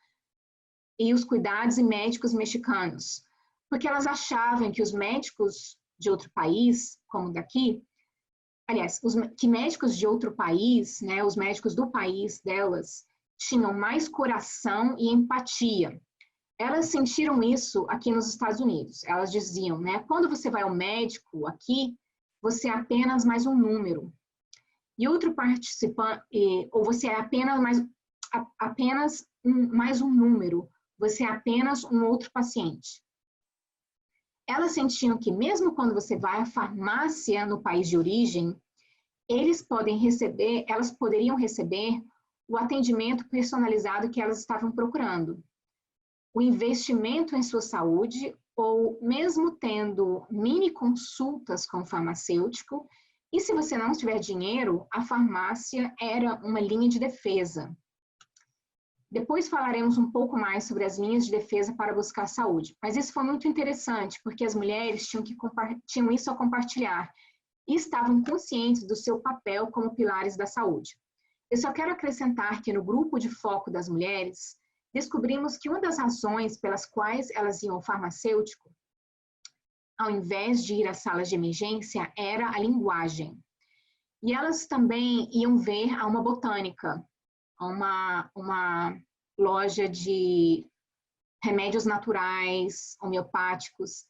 e médicos mexicanos. Porque elas achavam que os médicos de outro país, como daqui, aliás, que médicos de outro país, né, os médicos do país delas, tinham mais coração e empatia. Elas sentiram isso aqui nos Estados Unidos. Elas diziam, né, quando você vai ao médico aqui, você é apenas mais um número. E outro participante, ou você é apenas mais um número, você é apenas um outro paciente. Elas sentiam que mesmo quando você vai à farmácia no país de origem, elas poderiam receber o atendimento personalizado que elas estavam procurando. O investimento em sua saúde, ou mesmo tendo mini consultas com o farmacêutico, e se você não tiver dinheiro, a farmácia era uma linha de defesa. Depois falaremos um pouco mais sobre as linhas de defesa para buscar saúde, mas isso foi muito interessante, porque as mulheres tinham isso a compartilhar e estavam conscientes do seu papel como pilares da saúde. Eu só quero acrescentar que no grupo de foco das mulheres, descobrimos que uma das razões pelas quais elas iam ao farmacêutico, ao invés de ir às salas de emergência, era a linguagem. E elas também iam ver a uma botânica, a uma loja de remédios naturais, homeopáticos,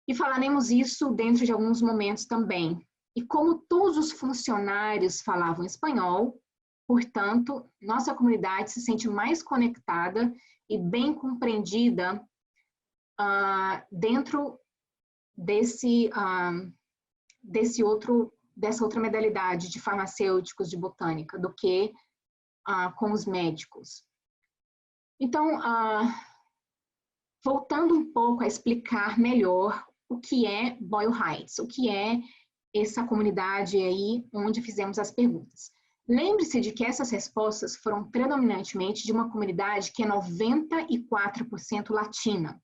e falaremos isso dentro de alguns momentos também. E como todos os funcionários falavam espanhol, portanto, nossa comunidade se sente mais conectada e bem compreendida dentro dessa outra modalidade de farmacêuticos, de botânica, do que com os médicos. Então, voltando um pouco a explicar melhor o que é Boyle Heights, o que é essa comunidade aí onde fizemos as perguntas. Lembre-se de que essas respostas foram predominantemente de uma comunidade que é 94% latina.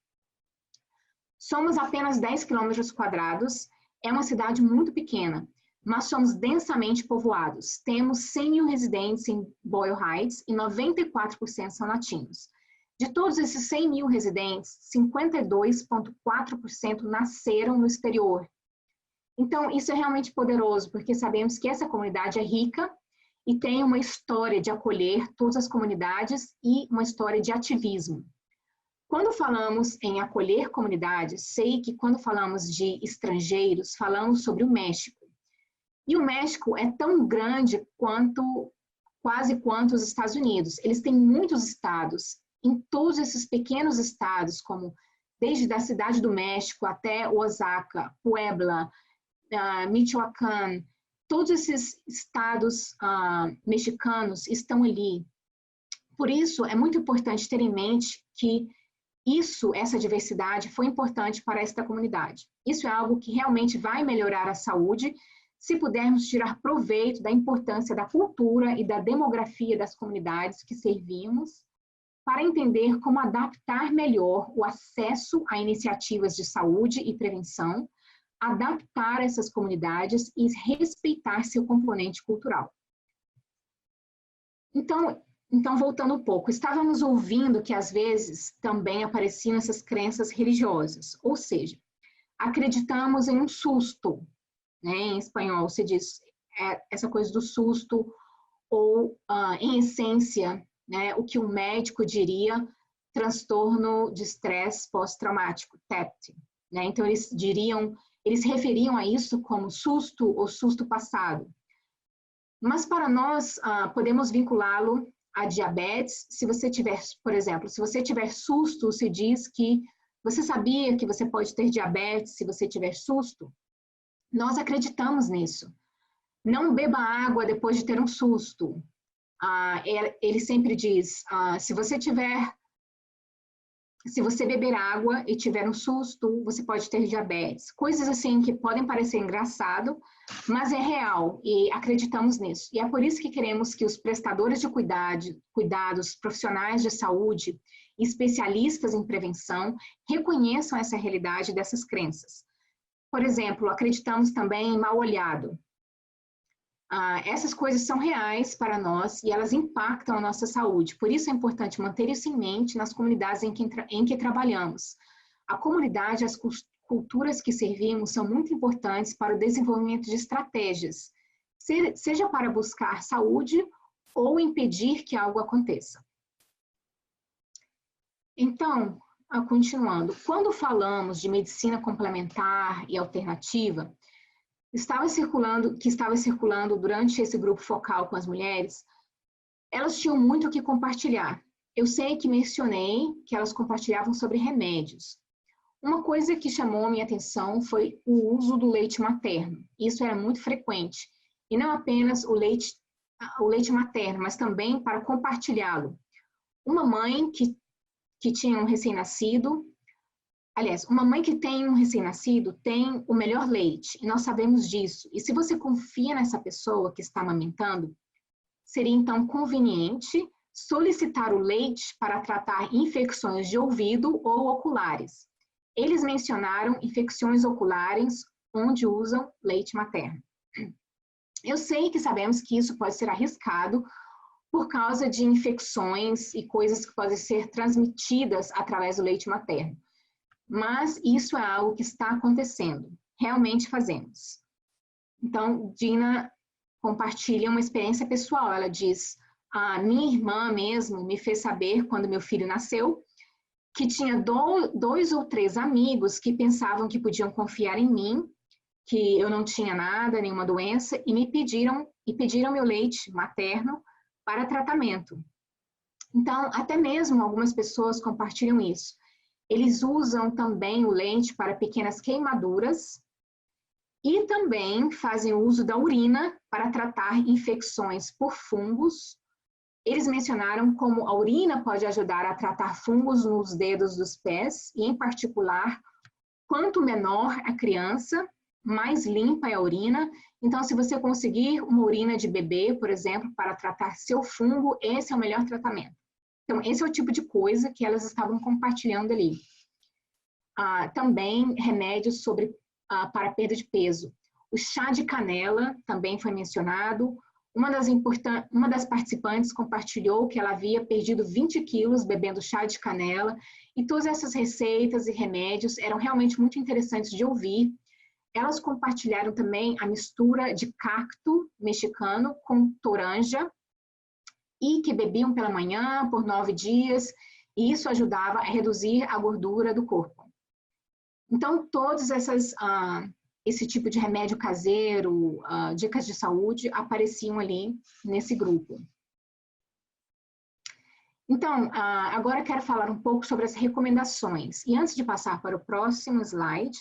Somos apenas 10 quilômetros quadrados, é uma cidade muito pequena, mas somos densamente povoados. Temos 100 mil residentes em Boyle Heights e 94% são latinos. De todos esses 100 mil residentes, 52,4% nasceram no exterior. Então, isso é realmente poderoso, porque sabemos que essa comunidade é rica e tem uma história de acolher todas as comunidades e uma história de ativismo. Quando falamos em acolher comunidades, sei que quando falamos de estrangeiros, falamos sobre o México. E o México é tão grande quase quanto os Estados Unidos. Eles têm muitos estados. Em todos esses pequenos estados, como desde a cidade do México até Oaxaca, Puebla, Michoacán, todos esses estados mexicanos estão ali. Por isso, é muito importante ter em mente que essa diversidade foi importante para esta comunidade. Isso é algo que realmente vai melhorar a saúde se pudermos tirar proveito da importância da cultura e da demografia das comunidades que servimos para entender como adaptar melhor o acesso a iniciativas de saúde e prevenção, adaptar essas comunidades e respeitar seu componente cultural. Então, voltando um pouco, estávamos ouvindo que às vezes também apareciam essas crenças religiosas, ou seja, acreditamos em um susto, né? Em espanhol se diz essa coisa do susto, ou em essência, né, o que um médico diria transtorno de estresse pós-traumático, TEPT, né? Então eles referiam a isso como susto ou susto passado. Mas para nós podemos vinculá-lo a diabetes. Se você tiver, por exemplo, se você tiver susto, se diz que você sabia que você pode ter diabetes se você tiver susto. Nós acreditamos nisso. Não beba água depois de ter um susto. Ele sempre diz, se você tiver se você beber água e tiver um susto, você pode ter diabetes. Coisas assim que podem parecer engraçado, mas é real e acreditamos nisso. E é por isso que queremos que os prestadores de cuidados, profissionais de saúde, especialistas em prevenção, reconheçam essa realidade dessas crenças. Por exemplo, acreditamos também em mal-olhado. Essas coisas são reais para nós e elas impactam a nossa saúde. Por isso é importante manter isso em mente nas comunidades em que trabalhamos. A comunidade, as culturas que servimos são muito importantes para o desenvolvimento de estratégias, seja para buscar saúde ou impedir que algo aconteça. Então, continuando, quando falamos de medicina complementar e alternativa, estava circulando durante esse grupo focal com as mulheres, elas tinham muito o que compartilhar. Eu sei que mencionei que elas compartilhavam sobre remédios. Uma coisa que chamou a minha atenção foi o uso do leite materno. Isso era muito frequente. E não apenas o leite materno, mas também para compartilhá-lo. Uma mãe que tinha um recém-nascido, aliás, uma mãe que tem um recém-nascido tem o melhor leite, e nós sabemos disso. E se você confia nessa pessoa que está amamentando, seria então conveniente solicitar o leite para tratar infecções de ouvido ou oculares. Eles mencionaram infecções oculares onde usam leite materno. Eu sei que sabemos que isso pode ser arriscado por causa de infecções e coisas que podem ser transmitidas através do leite materno. Mas isso é algo que está acontecendo, realmente fazemos. Então, Dina compartilha uma experiência pessoal, ela diz, a minha irmã mesmo me fez saber quando meu filho nasceu, que tinha 2 ou 3 amigos que pensavam que podiam confiar em mim, que eu não tinha nada, nenhuma doença, e me pediram meu leite materno para tratamento. Então, até mesmo algumas pessoas compartilham isso. Eles usam também o leite para pequenas queimaduras e também fazem uso da urina para tratar infecções por fungos. Eles mencionaram como a urina pode ajudar a tratar fungos nos dedos dos pés e, em particular, quanto menor a criança, mais limpa é a urina. Então, se você conseguir uma urina de bebê, por exemplo, para tratar seu fungo, esse é o melhor tratamento. Então, esse é o tipo de coisa que elas estavam compartilhando ali. Também remédios para perda de peso. O chá de canela também foi mencionado. Uma das participantes compartilhou que ela havia perdido 20 quilos bebendo chá de canela. E todas essas receitas e remédios eram realmente muito interessantes de ouvir. Elas compartilharam também a mistura de cacto mexicano com toranja, e que bebiam pela manhã por 9 dias, e isso ajudava a reduzir a gordura do corpo. Então, todos esse tipo de remédio caseiro, dicas de saúde, apareciam ali nesse grupo. Então, agora quero falar um pouco sobre as recomendações. E antes de passar para o próximo slide,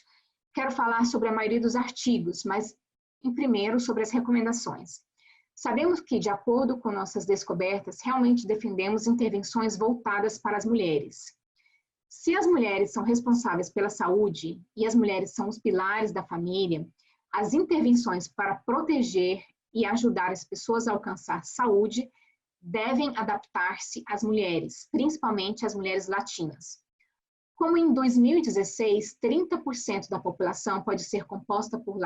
quero falar sobre a maioria dos artigos, mas, em primeiro, sobre as recomendações. Sabemos que, de acordo com nossas descobertas, realmente defendemos intervenções voltadas para as mulheres. Se as mulheres são responsáveis pela saúde e as mulheres são os pilares da família, as intervenções para proteger e ajudar as pessoas a alcançar saúde devem adaptar-se às mulheres, principalmente às mulheres latinas. Como em 2016, 30% da população pode ser composta por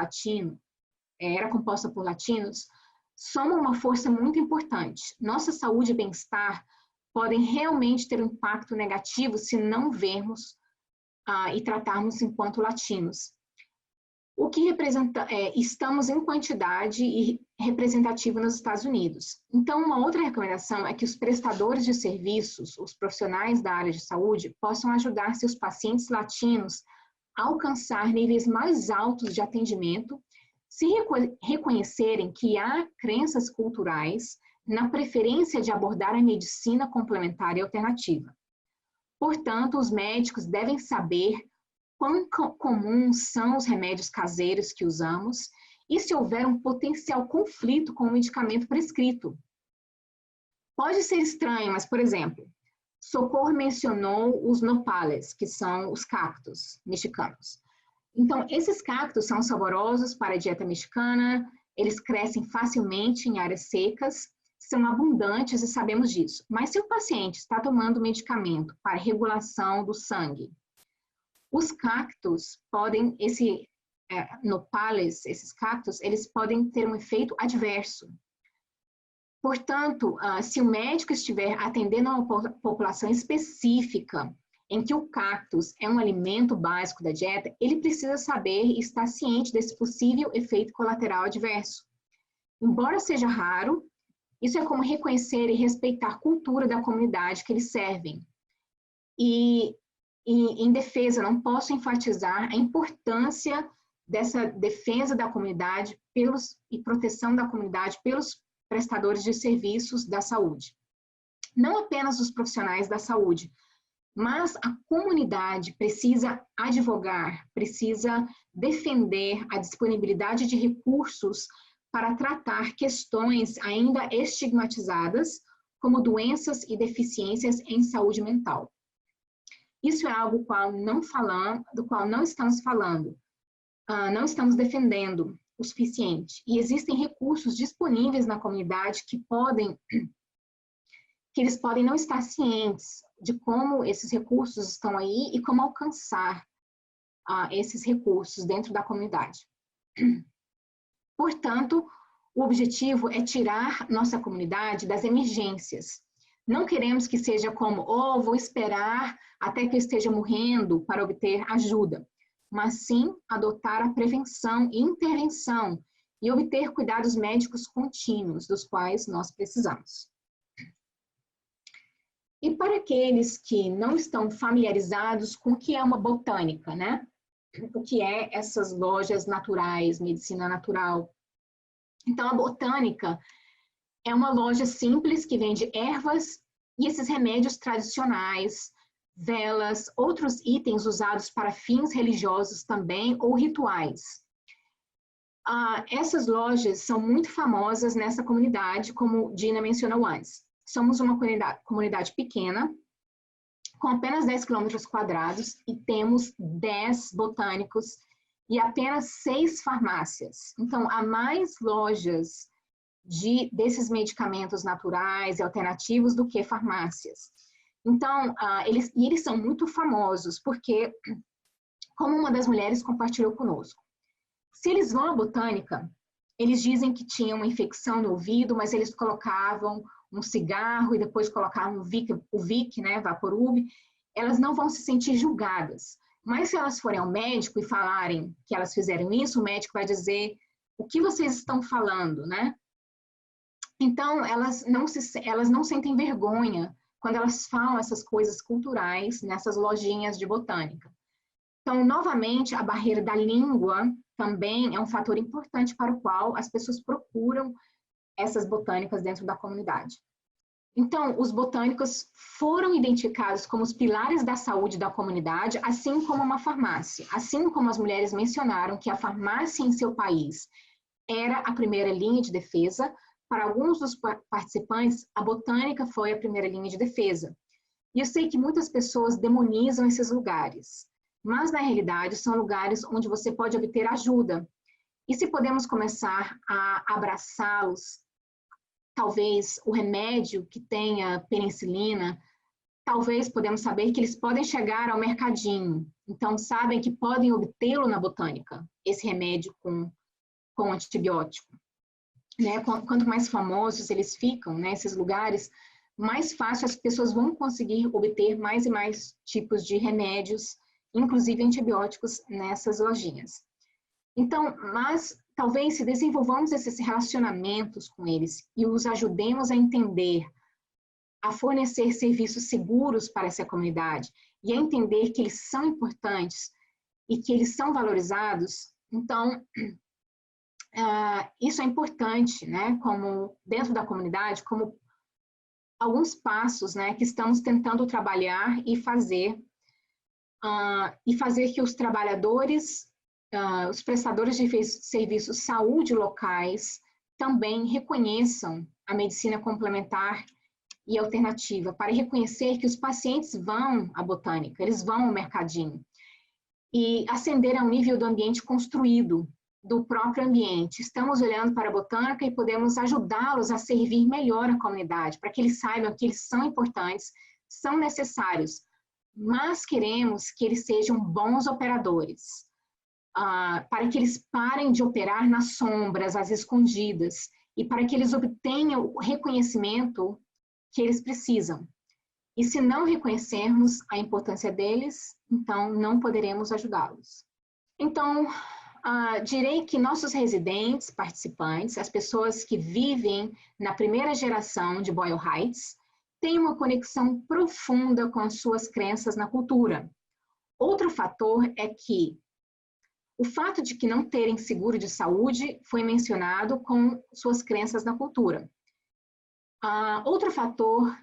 era composta por latinos, soma uma força muito importante. Nossa saúde e bem-estar podem realmente ter um impacto negativo se não vermos e tratarmos enquanto latinos. O que representa, estamos em quantidade e representativo nos Estados Unidos. Então, uma outra recomendação é que os prestadores de serviços, os profissionais da área de saúde, possam ajudar seus pacientes latinos a alcançar níveis mais altos de atendimento, se reconhecerem que há crenças culturais na preferência de abordar a medicina complementar e alternativa. Portanto, os médicos devem saber quão comuns são os remédios caseiros que usamos e se houver um potencial conflito com o medicamento prescrito. Pode ser estranho, mas, por exemplo, Socorro mencionou os nopales, que são os cactos mexicanos. Então, esses cactos são saborosos para a dieta mexicana, eles crescem facilmente em áreas secas, são abundantes e sabemos disso. Mas se o paciente está tomando medicamento para regulação do sangue, os cactos podem, nopales, esses cactos, eles podem ter um efeito adverso. Portanto, se o médico estiver atendendo a uma população específica em que o cactus é um alimento básico da dieta, ele precisa saber e estar ciente desse possível efeito colateral adverso. Embora seja raro, isso é como reconhecer e respeitar a cultura da comunidade que eles servem. E em defesa, não posso enfatizar a importância dessa defesa da comunidade e proteção da comunidade pelos prestadores de serviços da saúde. Não apenas os profissionais da saúde, mas a comunidade precisa advogar, precisa defender a disponibilidade de recursos para tratar questões ainda estigmatizadas, como doenças e deficiências em saúde mental. Isso é algo do qual não estamos falando, não estamos defendendo o suficiente. E existem recursos disponíveis na comunidade que eles podem não estar cientes de como esses recursos estão aí e como alcançar esses recursos dentro da comunidade. Portanto, o objetivo é tirar nossa comunidade das emergências. Não queremos que seja como, vou esperar até que eu esteja morrendo para obter ajuda, mas sim adotar a prevenção e intervenção e obter cuidados médicos contínuos, dos quais nós precisamos. E para aqueles que não estão familiarizados com o que é uma botânica, né? O que é essas lojas naturais, medicina natural. Então, a botânica é uma loja simples que vende ervas e esses remédios tradicionais, velas, outros itens usados para fins religiosos também ou rituais. Essas lojas são muito famosas nessa comunidade, como Dina mencionou antes. Somos uma comunidade pequena, com apenas 10 quilômetros quadrados e temos 10 botânicos e apenas 6 farmácias. Então, há mais lojas desses medicamentos naturais e alternativos do que farmácias. Então, eles são muito famosos, porque, como uma das mulheres compartilhou conosco, se eles vão à botânica, eles dizem que tinham uma infecção no ouvido, mas eles colocavam um cigarro e depois colocavam o Vic, né, Vaporub, elas não vão se sentir julgadas. Mas se elas forem ao médico e falarem que elas fizeram isso, o médico vai dizer o que vocês estão falando, né? Então, elas não sentem vergonha quando elas falam essas coisas culturais nessas lojinhas de botânica. Então, novamente, a barreira da língua também é um fator importante para o qual as pessoas procuram essas botânicas dentro da comunidade. Então, os botânicos foram identificados como os pilares da saúde da comunidade, assim como uma farmácia. Assim como as mulheres mencionaram que a farmácia em seu país era a primeira linha de defesa, para alguns dos participantes, a botânica foi a primeira linha de defesa. E eu sei que muitas pessoas demonizam esses lugares, mas na realidade são lugares onde você pode obter ajuda. E se podemos começar a abraçá-los, talvez o remédio que tenha penicilina, talvez podemos saber que eles podem chegar ao mercadinho. Então, sabem que podem obtê-lo na botânica, esse remédio com antibiótico. Né? Quanto mais famosos eles ficam, né, esses lugares, mais fácil as pessoas vão conseguir obter mais e mais tipos de remédios, inclusive antibióticos, nessas lojinhas. Então, mas talvez se desenvolvamos esses relacionamentos com eles e os ajudemos a entender, a fornecer serviços seguros para essa comunidade e a entender que eles são importantes e que eles são valorizados, então, isso é importante, né, como dentro da comunidade, como alguns passos, né, que estamos tentando trabalhar e fazer que os trabalhadores, os prestadores de serviços de saúde locais também reconheçam a medicina complementar e alternativa, para reconhecer que os pacientes vão à botânica, eles vão ao mercadinho, e ascender ao nível do ambiente construído, do próprio ambiente. Estamos olhando para a botânica e podemos ajudá-los a servir melhor a comunidade, para que eles saibam que eles são importantes, são necessários, mas queremos que eles sejam bons operadores, para que eles parem de operar nas sombras, às escondidas, e para que eles obtenham o reconhecimento que eles precisam. E se não reconhecermos a importância deles, então não poderemos ajudá-los. Então, direi que nossos residentes, participantes, as pessoas que vivem na primeira geração de Boyle Heights, têm uma conexão profunda com as suas crenças na cultura. Outro fator é que o fato de que não terem seguro de saúde foi mencionado com suas crenças na cultura. Outro fator...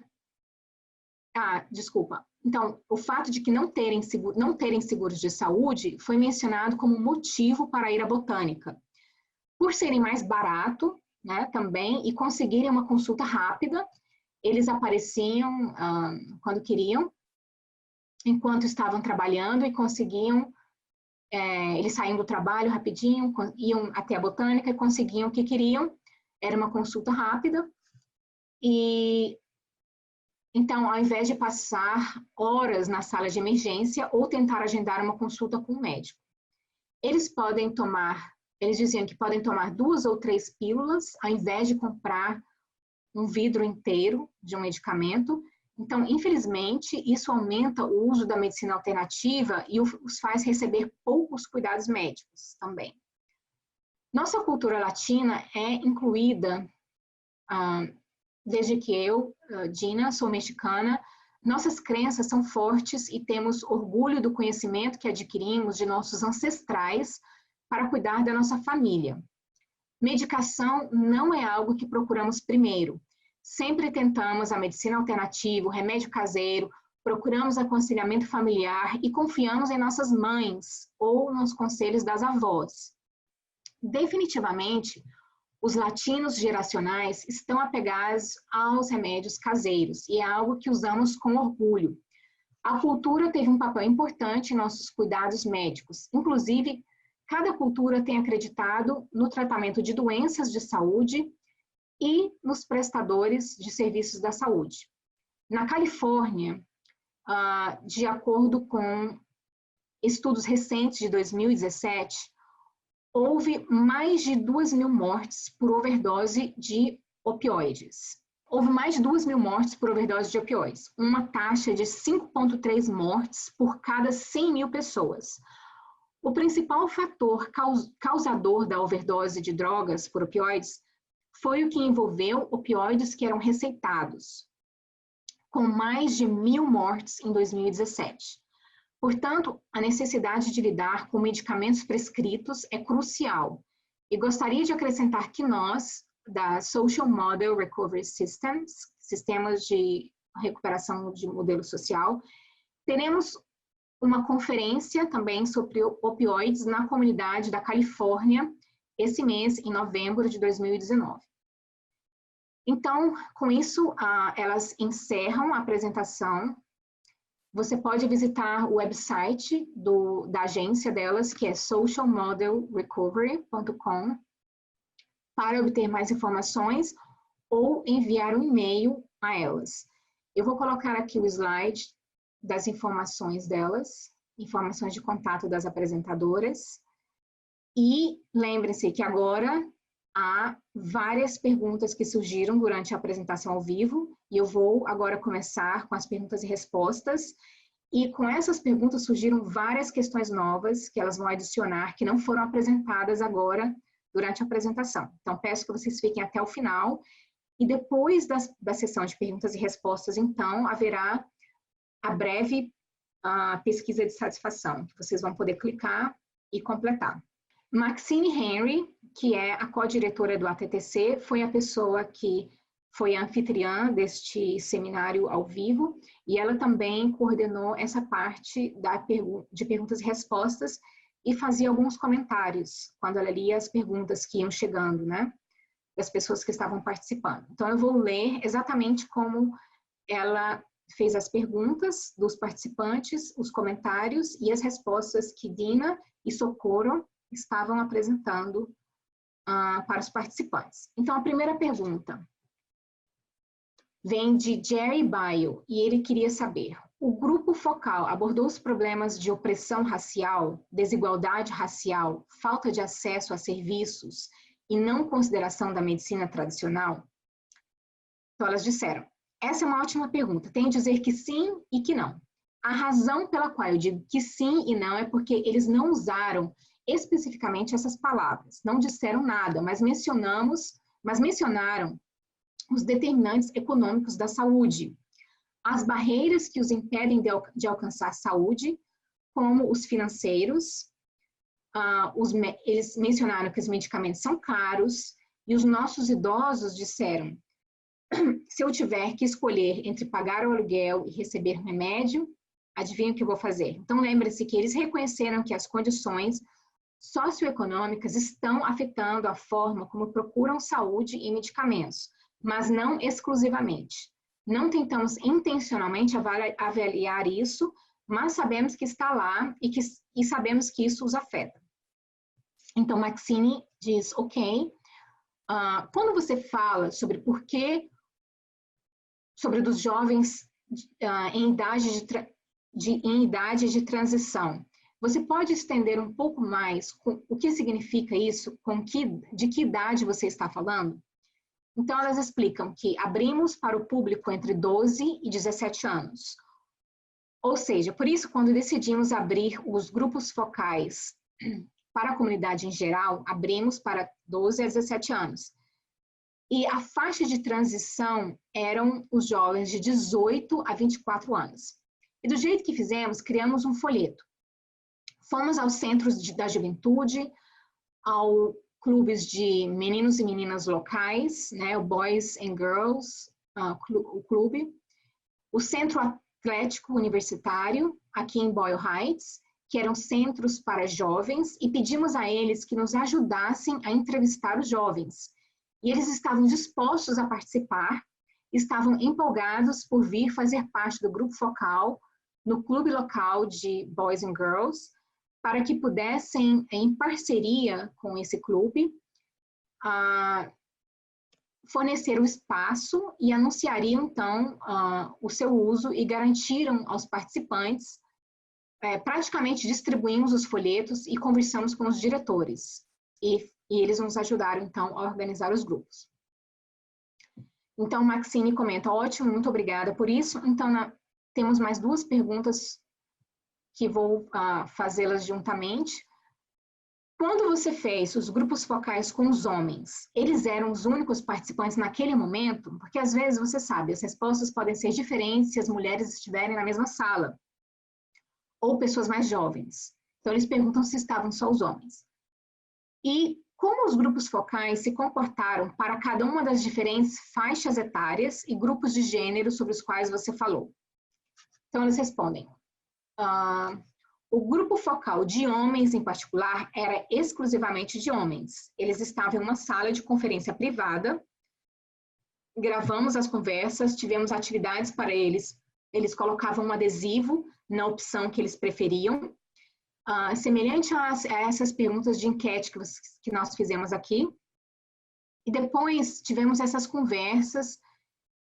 Então, o fato de que não terem seguros de saúde foi mencionado como motivo para ir à botânica. Por serem mais barato, né, também, e conseguirem uma consulta rápida, eles apareciam quando queriam, enquanto estavam trabalhando e conseguiam, eles saíam do trabalho rapidinho, iam até a botânica e conseguiam o que queriam, era uma consulta rápida, e então, ao invés de passar horas na sala de emergência ou tentar agendar uma consulta com o médico. Eles diziam que podem tomar 2 ou 3 pílulas, ao invés de comprar um vidro inteiro de um medicamento. Então, infelizmente, isso aumenta o uso da medicina alternativa e os faz receber poucos cuidados médicos também. Nossa cultura latina é incluída, desde que eu, Dina, sou mexicana, nossas crenças são fortes e temos orgulho do conhecimento que adquirimos de nossos ancestrais para cuidar da nossa família. Medicação não é algo que procuramos primeiro. Sempre tentamos a medicina alternativa, o remédio caseiro, procuramos aconselhamento familiar e confiamos em nossas mães ou nos conselhos das avós. Definitivamente, os latinos geracionais estão apegados aos remédios caseiros e é algo que usamos com orgulho. A cultura teve um papel importante em nossos cuidados médicos. Inclusive, cada cultura tem acreditado no tratamento de doenças de saúde e nos prestadores de serviços da saúde. Na Califórnia, de acordo com estudos recentes de 2017, houve mais de 2.000 mortes por overdose de opioides. Houve mais de 2.000 mortes por overdose de opioides, uma taxa de 5,3 mortes por cada 100.000 pessoas. O principal fator causador da overdose de drogas por opioides foi o que envolveu opioides que eram receitados, com mais de 1.000 mortes em 2017. Portanto, a necessidade de lidar com medicamentos prescritos é crucial. E gostaria de acrescentar que nós, da Social Model Recovery Systems, sistemas de recuperação de modelo social, teremos uma conferência também sobre opioides na comunidade da Califórnia, esse mês, em novembro de 2019. Então, com isso, elas encerram a apresentação. Você pode visitar o website da agência delas, que é socialmodelrecovery.com, para obter mais informações ou enviar um e-mail a elas. Eu vou colocar aqui o slide das informações delas, informações de contato das apresentadoras. E lembrem-se que agora há várias perguntas que surgiram durante a apresentação ao vivo, e eu vou agora começar com as perguntas e respostas, e com essas perguntas surgiram várias questões novas que elas vão adicionar, que não foram apresentadas agora durante a apresentação. Então, peço que vocês fiquem até o final, e depois da sessão de perguntas e respostas, então, haverá a breve pesquisa de satisfação, que vocês vão poder clicar e completar. Maxine Henry, que é a co-diretora do ATTC, foi a pessoa que foi a anfitriã deste seminário ao vivo, e ela também coordenou essa parte de perguntas e respostas e fazia alguns comentários quando ela lia as perguntas que iam chegando, né, das pessoas que estavam participando. Então, eu vou ler exatamente como ela fez as perguntas dos participantes, os comentários e as respostas que Dina e Socorro estavam apresentando para os participantes. Então, a primeira pergunta vem de Jerry Baio, e ele queria saber: o grupo focal abordou os problemas de opressão racial, desigualdade racial, falta de acesso a serviços e não consideração da medicina tradicional? Então, elas disseram: essa é uma ótima pergunta, tenho a dizer que sim e que não. A razão pela qual eu digo que sim e não é porque eles não usaram especificamente essas palavras, não disseram nada, mas mencionaram os determinantes econômicos da saúde, as barreiras que os impedem de alcançar saúde, como os financeiros, eles mencionaram que os medicamentos são caros, e os nossos idosos disseram: se eu tiver que escolher entre pagar o aluguel e receber remédio, adivinha o que eu vou fazer? Então, lembre-se que eles reconheceram que as condições socioeconômicas estão afetando a forma como procuram saúde e medicamentos, mas não exclusivamente. Não tentamos intencionalmente avaliar isso, mas sabemos que está lá e sabemos que isso os afeta. Então, Maxine diz: ok, quando você fala sobre sobre dos jovens em idade de transição, você pode estender um pouco mais o que significa isso, de que idade você está falando? Então, elas explicam que abrimos para o público entre 12 e 17 anos. Ou seja, por isso, quando decidimos abrir os grupos focais para a comunidade em geral, abrimos para 12 a 17 anos. E a faixa de transição eram os jovens de 18 a 24 anos. E do jeito que fizemos, criamos um folheto. Fomos aos centros da juventude, ao clubes de meninos e meninas locais, né, o Boys and Girls, o clube, o Centro Atlético Universitário, aqui em Boyle Heights, que eram centros para jovens, e pedimos a eles que nos ajudassem a entrevistar os jovens. E eles estavam dispostos a participar, estavam empolgados por vir fazer parte do grupo focal no clube local de Boys and Girls, para que pudessem, em parceria com esse clube, fornecer o espaço e anunciariam, então, o seu uso e garantiram aos participantes, praticamente distribuímos os folhetos e conversamos com os diretores. E eles nos ajudaram, então, a organizar os grupos. Então, Maxine comenta: ótimo, muito obrigada por isso. Então, temos mais duas perguntas que vou fazê-las juntamente. Quando você fez os grupos focais com os homens, eles eram os únicos participantes naquele momento? Porque às vezes, você sabe, as respostas podem ser diferentes se as mulheres estiverem na mesma sala, ou pessoas mais jovens. Então, eles perguntam se estavam só os homens. E como os grupos focais se comportaram para cada uma das diferentes faixas etárias e grupos de gênero sobre os quais você falou? Então, eles respondem: o grupo focal de homens, em particular, era exclusivamente de homens. Eles estavam em uma sala de conferência privada, gravamos as conversas, tivemos atividades para eles. Eles colocavam um adesivo na opção que eles preferiam, semelhante a essas perguntas de enquete que nós fizemos aqui. E depois tivemos essas conversas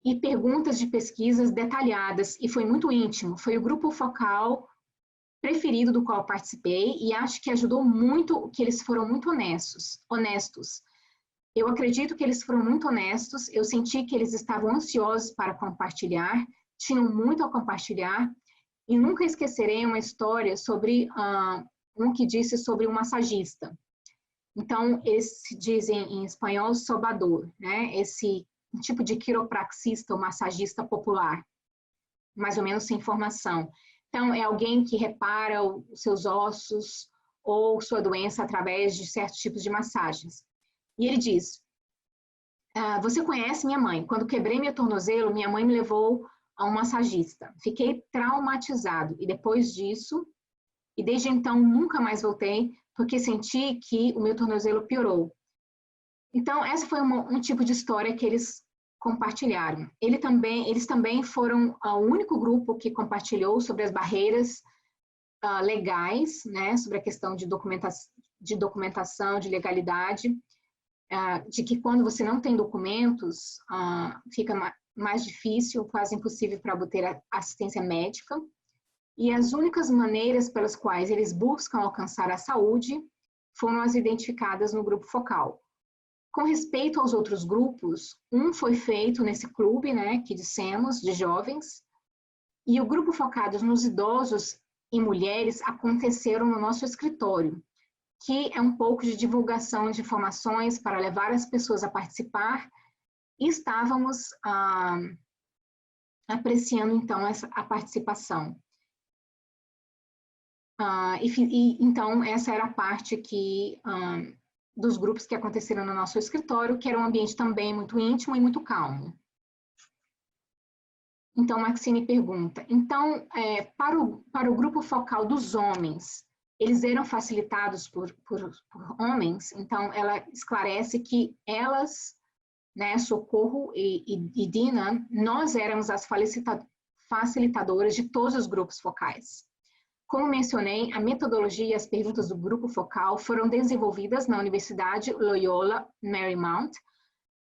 e perguntas de pesquisas detalhadas, e foi muito íntimo. Foi o grupo focal preferido do qual participei, e acho que ajudou muito que eles foram muito honestos. Eu acredito que eles foram muito honestos, eu senti que eles estavam ansiosos para compartilhar, tinham muito a compartilhar, e nunca esquecerei uma história sobre um que disse sobre um massagista. Então, eles dizem em espanhol sobador, né? Esse tipo de quiropraxista ou massagista popular, mais ou menos sem formação. Então, é alguém que repara os seus ossos ou sua doença através de certos tipos de massagens. E ele diz: você conhece minha mãe? Quando quebrei meu tornozelo, minha mãe me levou a um massagista. Fiquei traumatizado e depois disso, e desde então nunca mais voltei, porque senti que o meu tornozelo piorou. Então, essa foi um tipo de história que eles compartilharam. Eles também foram o único grupo que compartilhou sobre as barreiras legais, né, sobre a questão de documentação, de legalidade, de que quando você não tem documentos, fica mais difícil, quase impossível para obter assistência médica. E as únicas maneiras pelas quais eles buscam alcançar a saúde foram as identificadas no grupo focal. Com respeito aos outros grupos, um foi feito nesse clube, né, que dissemos, de jovens, e o grupo focado nos idosos e mulheres aconteceram no nosso escritório, que é um pouco de divulgação de informações para levar as pessoas a participar, e estávamos apreciando, então, a participação. Então, essa era a parte dos grupos que aconteceram no nosso escritório, que era um ambiente também muito íntimo e muito calmo. Então, Maxine pergunta, então, para o grupo focal dos homens, eles eram facilitados por homens? Então, ela esclarece que elas, né, Socorro e Dina, nós éramos as facilitadoras de todos os grupos focais. Como mencionei, a metodologia e as perguntas do grupo focal foram desenvolvidas na Universidade Loyola Marymount,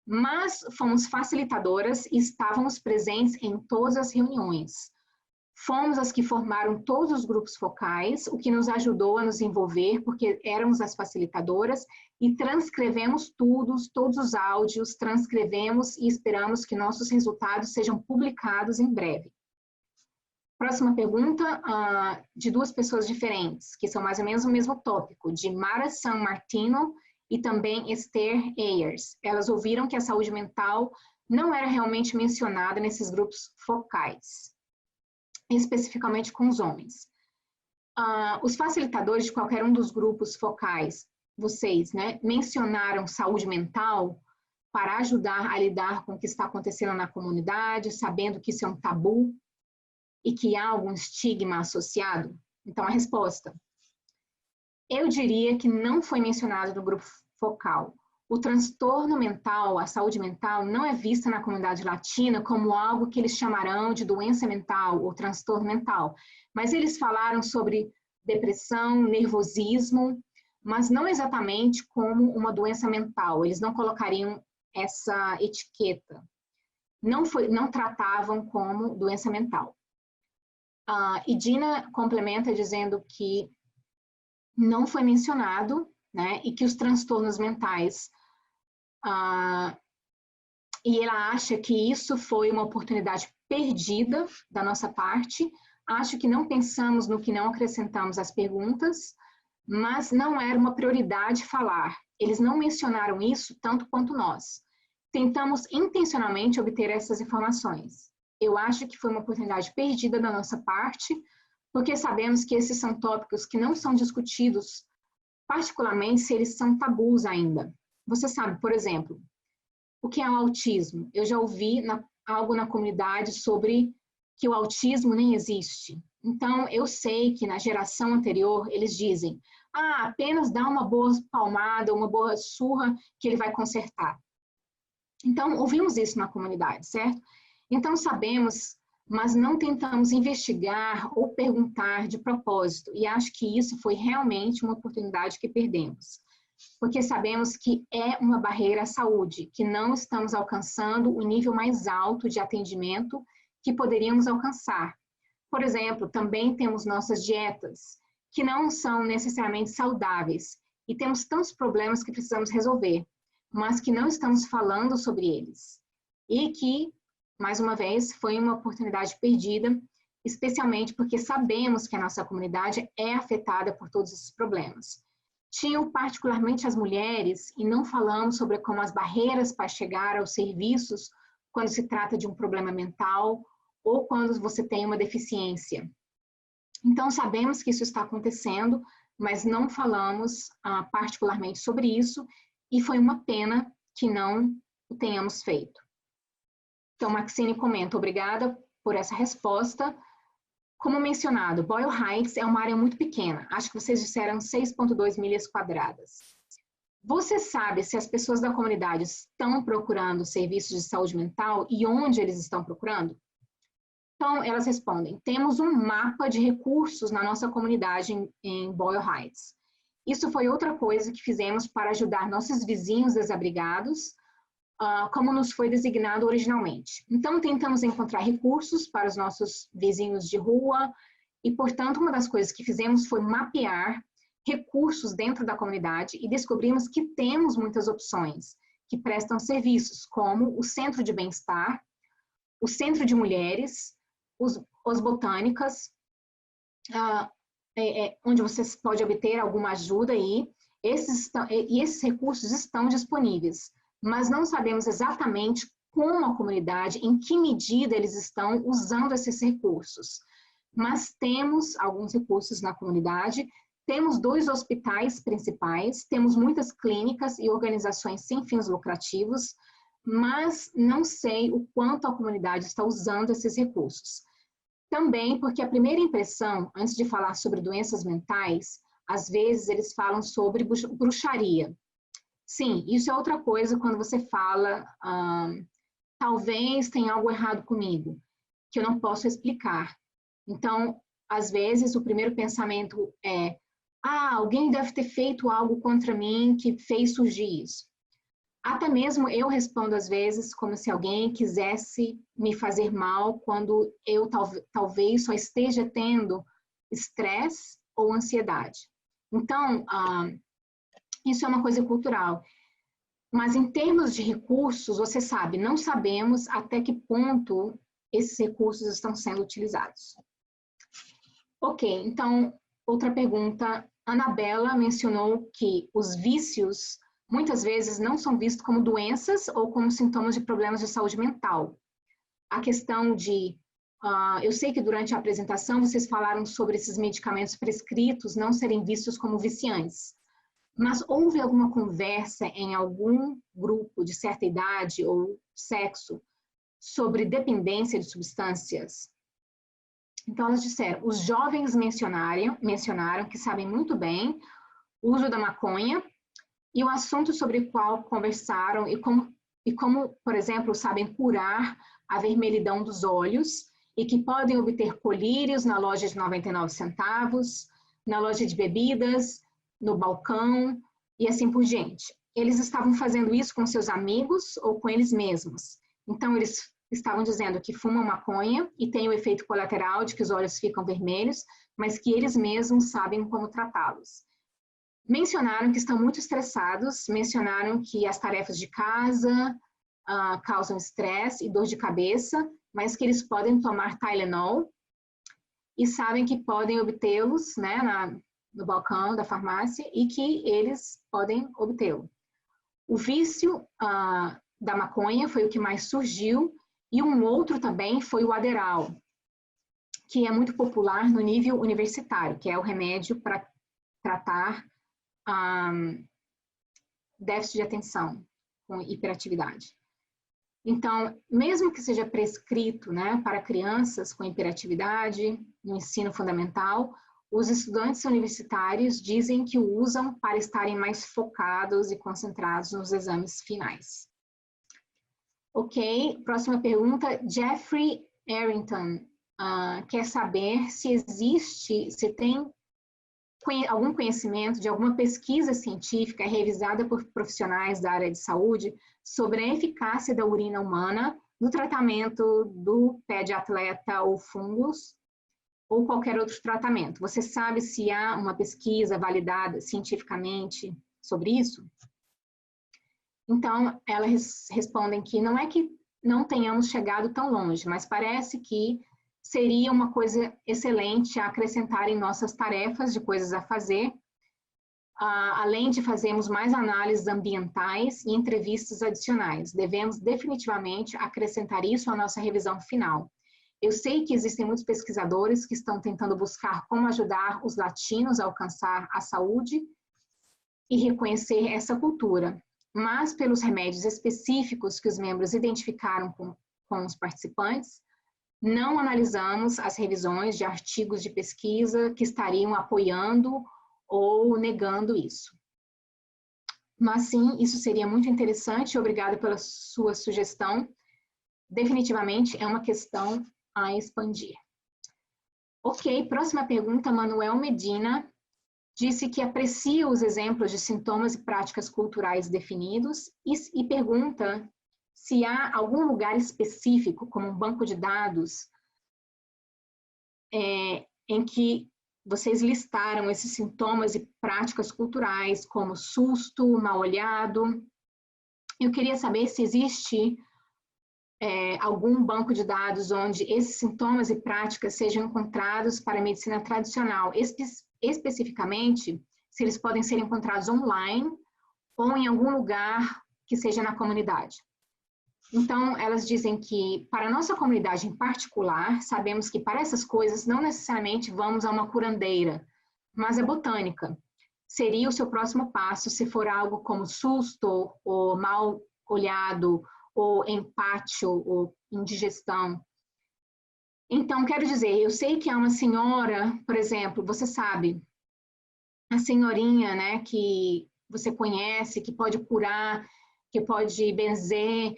mas fomos facilitadoras e estávamos presentes em todas as reuniões. Fomos as que formaram todos os grupos focais, o que nos ajudou a nos envolver, porque éramos as facilitadoras e transcrevemos todos os áudios, transcrevemos e esperamos que nossos resultados sejam publicados em breve. Próxima pergunta, de duas pessoas diferentes, que são mais ou menos o mesmo tópico, de Mara San Martino e também Esther Ayers. Elas ouviram que a saúde mental não era realmente mencionada nesses grupos focais, especificamente com os homens. Os facilitadores de qualquer um dos grupos focais, vocês, né, mencionaram saúde mental para ajudar a lidar com o que está acontecendo na comunidade, sabendo que isso é um tabu e que há algum estigma associado? Então, a resposta: eu diria que não foi mencionado no grupo focal. O transtorno mental, a saúde mental, não é vista na comunidade latina como algo que eles chamarão de doença mental ou transtorno mental. Mas eles falaram sobre depressão, nervosismo, mas não exatamente como uma doença mental. Eles não colocariam essa etiqueta. Não tratavam como doença mental. E Dina complementa dizendo que não foi mencionado, né, e que os transtornos mentais, e ela acha que isso foi uma oportunidade perdida da nossa parte. Acho que não pensamos no que não acrescentamos às perguntas, mas não era uma prioridade falar. Eles não mencionaram isso tanto quanto nós. Tentamos intencionalmente obter essas informações. Eu acho que foi uma oportunidade perdida da nossa parte, porque sabemos que esses são tópicos que não são discutidos, particularmente se eles são tabus ainda. Você sabe, por exemplo, o que é o autismo? Eu já ouvi algo na comunidade sobre que o autismo nem existe. Então, eu sei que na geração anterior eles dizem, apenas dá uma boa palmada, uma boa surra que ele vai consertar. Então, ouvimos isso na comunidade, certo? Então, sabemos, mas não tentamos investigar ou perguntar de propósito, e acho que isso foi realmente uma oportunidade que perdemos, porque sabemos que é uma barreira à saúde, que não estamos alcançando o nível mais alto de atendimento que poderíamos alcançar. Por exemplo, também temos nossas dietas, que não são necessariamente saudáveis, e temos tantos problemas que precisamos resolver, mas que não estamos falando sobre eles, e que, mais uma vez, foi uma oportunidade perdida, especialmente porque sabemos que a nossa comunidade é afetada por todos esses problemas. Tinham particularmente as mulheres, e não falamos sobre como as barreiras para chegar aos serviços quando se trata de um problema mental ou quando você tem uma deficiência. Então, sabemos que isso está acontecendo, mas não falamos particularmente sobre isso, e foi uma pena que não o tenhamos feito. Então, Maxine comenta, obrigada por essa resposta. Como mencionado, Boyle Heights é uma área muito pequena. Acho que vocês disseram 6,2 milhas quadradas. Você sabe se as pessoas da comunidade estão procurando serviços de saúde mental e onde eles estão procurando? Então, elas respondem, temos um mapa de recursos na nossa comunidade em Boyle Heights. Isso foi outra coisa que fizemos para ajudar nossos vizinhos desabrigados, como nos foi designado originalmente. Então, tentamos encontrar recursos para os nossos vizinhos de rua e, portanto, uma das coisas que fizemos foi mapear recursos dentro da comunidade e descobrimos que temos muitas opções que prestam serviços, como o Centro de Bem-Estar, o Centro de Mulheres, os Botânicas, onde você pode obter alguma ajuda aí, esses recursos estão disponíveis, mas não sabemos exatamente como a comunidade, em que medida eles estão usando esses recursos. Mas temos alguns recursos na comunidade, temos 2 hospitais principais, temos muitas clínicas e organizações sem fins lucrativos, mas não sei o quanto a comunidade está usando esses recursos. Também porque a primeira impressão, antes de falar sobre doenças mentais, às vezes eles falam sobre bruxaria. Sim, isso é outra coisa quando você fala, talvez tenha algo errado comigo, que eu não posso explicar. Então, às vezes, o primeiro pensamento é, alguém deve ter feito algo contra mim que fez surgir isso. Até mesmo eu respondo às vezes como se alguém quisesse me fazer mal quando eu talvez só esteja tendo estresse ou ansiedade. Então, isso é uma coisa cultural. Mas em termos de recursos, você sabe, não sabemos até que ponto esses recursos estão sendo utilizados. Ok, então, outra pergunta. Anabela mencionou que os vícios muitas vezes não são vistos como doenças ou como sintomas de problemas de saúde mental. A questão de... eu sei que durante a apresentação vocês falaram sobre esses medicamentos prescritos não serem vistos como viciantes. Mas houve alguma conversa em algum grupo de certa idade ou sexo sobre dependência de substâncias? Então, elas disseram, os jovens mencionaram que sabem muito bem o uso da maconha e o assunto sobre o qual conversaram e como, por exemplo, sabem curar a vermelhidão dos olhos e que podem obter colírios na loja de 99 centavos, na loja de bebidas, no balcão e assim por diante. Eles estavam fazendo isso com seus amigos ou com eles mesmos. Então, eles estavam dizendo que fumam maconha e tem o efeito colateral de que os olhos ficam vermelhos, mas que eles mesmos sabem como tratá-los. Mencionaram que estão muito estressados, mencionaram que as tarefas de casa causam estresse e dor de cabeça, mas que eles podem tomar Tylenol e sabem que podem obtê-los, né, no balcão da farmácia e que eles podem obtê-lo. O vício da maconha foi o que mais surgiu e um outro também foi o Adderall, que é muito popular no nível universitário, que é o remédio para tratar déficit de atenção com hiperatividade. Então, mesmo que seja prescrito, né, para crianças com hiperatividade no ensino fundamental, os estudantes universitários dizem que o usam para estarem mais focados e concentrados nos exames finais. Ok, próxima pergunta. Jeffrey Arrington quer saber se tem algum conhecimento de alguma pesquisa científica revisada por profissionais da área de saúde sobre a eficácia da urina humana no tratamento do pé de atleta ou fungos ou qualquer outro tratamento. Você sabe se há uma pesquisa validada cientificamente sobre isso? Então, elas respondem que não é que não tenhamos chegado tão longe, mas parece que seria uma coisa excelente a acrescentar em nossas tarefas de coisas a fazer, além de fazermos mais análises ambientais e entrevistas adicionais. Devemos definitivamente acrescentar isso à nossa revisão final. Eu sei que existem muitos pesquisadores que estão tentando buscar como ajudar os latinos a alcançar a saúde e reconhecer essa cultura, mas pelos remédios específicos que os membros identificaram com os participantes, não analisamos as revisões de artigos de pesquisa que estariam apoiando ou negando isso. Mas sim, isso seria muito interessante. Obrigada pela sua sugestão. Definitivamente é uma questão a expandir. Ok, próxima pergunta, Manuel Medina disse que aprecia os exemplos de sintomas e práticas culturais definidos e pergunta se há algum lugar específico, como um banco de dados, em que vocês listaram esses sintomas e práticas culturais, como susto, mal-olhado. Eu queria saber se existe algum banco de dados onde esses sintomas e práticas sejam encontrados para a medicina tradicional, especificamente, se eles podem ser encontrados online ou em algum lugar que seja na comunidade. Então, elas dizem que, para a nossa comunidade em particular, sabemos que para essas coisas não necessariamente vamos a uma curandeira, mas a botânica seria o seu próximo passo se for algo como susto, ou mal olhado, ou empátio, ou indigestão. Então, quero dizer, eu sei que há uma senhora, por exemplo, você sabe, a senhorinha, né, que você conhece, que pode curar, que pode benzer,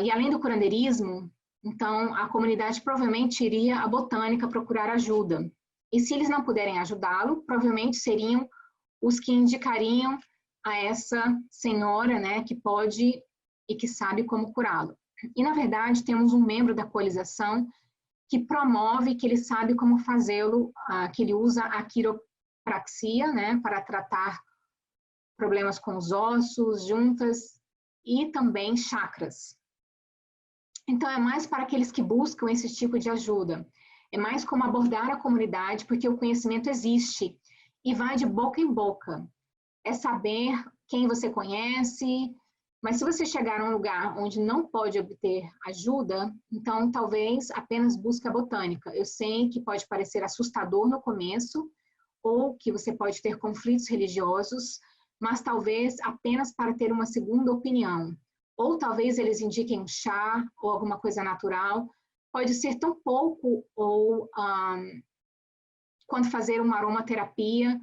e além do curandeirismo, então a comunidade provavelmente iria à botânica procurar ajuda. E se eles não puderem ajudá-lo, provavelmente seriam os que indicariam a essa senhora, né, que pode e que sabe como curá-lo. E, na verdade, temos um membro da coalização que promove que ele sabe como fazê-lo, que ele usa a quiropraxia, né, para tratar problemas com os ossos, juntas e também chakras. Então, é mais para aqueles que buscam esse tipo de ajuda. É mais como abordar a comunidade, porque o conhecimento existe e vai de boca em boca. É saber quem você conhece, mas se você chegar a um lugar onde não pode obter ajuda, então talvez apenas busque a botânica. Eu sei que pode parecer assustador no começo, ou que você pode ter conflitos religiosos, mas talvez apenas para ter uma segunda opinião. Ou talvez eles indiquem um chá ou alguma coisa natural. Pode ser tão pouco, ou quando fazer uma aromaterapia,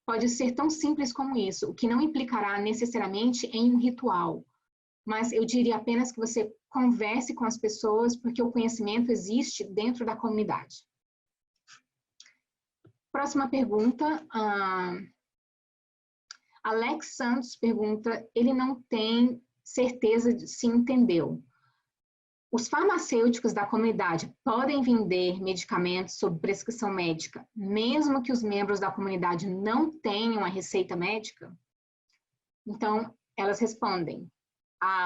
pode ser tão simples como isso, o que não implicará necessariamente em um ritual. Mas eu diria apenas que você converse com as pessoas, porque o conhecimento existe dentro da comunidade. Próxima pergunta. Alex Santos pergunta, ele não tem certeza de se entendeu. Os farmacêuticos da comunidade podem vender medicamentos sob prescrição médica, mesmo que os membros da comunidade não tenham a receita médica? Então, elas respondem,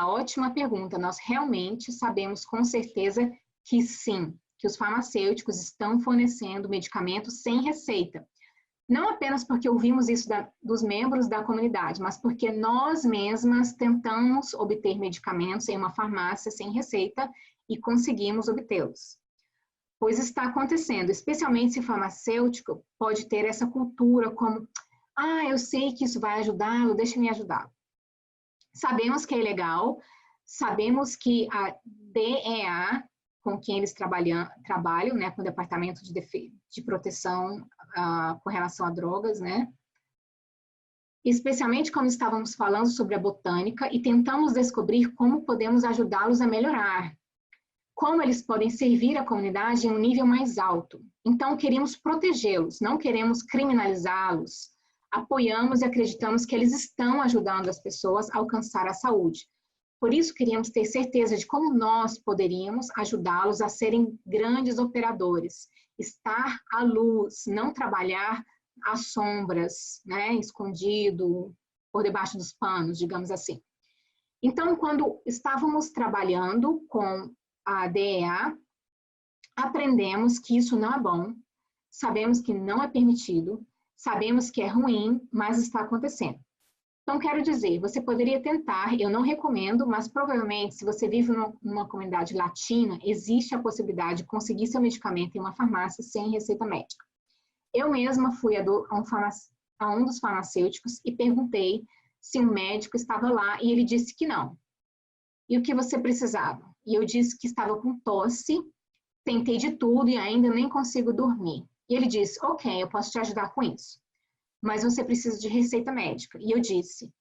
ótima pergunta, nós realmente sabemos com certeza que sim, que os farmacêuticos estão fornecendo medicamentos sem receita. Não apenas porque ouvimos isso dos membros da comunidade, mas porque nós mesmas tentamos obter medicamentos em uma farmácia sem receita e conseguimos obtê-los. Pois está acontecendo, especialmente se o farmacêutico pode ter essa cultura como, eu sei que isso vai ajudá-lo, deixa me ajudar. Sabemos que é ilegal, sabemos que a DEA, com quem eles trabalham, né, com o Departamento de Proteção com relação a drogas, né? Especialmente quando estávamos falando sobre a botânica e tentamos descobrir como podemos ajudá-los a melhorar, como eles podem servir a comunidade em um nível mais alto. Então, queremos protegê-los, não queremos criminalizá-los. Apoiamos e acreditamos que eles estão ajudando as pessoas a alcançar a saúde. Por isso, queríamos ter certeza de como nós poderíamos ajudá-los a serem grandes operadores, estar à luz, não trabalhar às sombras, né, escondido, por debaixo dos panos, digamos assim. Então, quando estávamos trabalhando com a DEA, aprendemos que isso não é bom, sabemos que não é permitido, sabemos que é ruim, mas está acontecendo. Então, quero dizer, você poderia tentar, eu não recomendo, mas provavelmente, se você vive numa comunidade latina, existe a possibilidade de conseguir seu medicamento em uma farmácia sem receita médica. Eu mesma fui a um dos farmacêuticos e perguntei se um médico estava lá e ele disse que não. E o que você precisava? E eu disse que estava com tosse, tentei de tudo e ainda nem consigo dormir. E ele disse, ok, eu posso te ajudar com isso, mas você precisa de receita médica. E eu disse,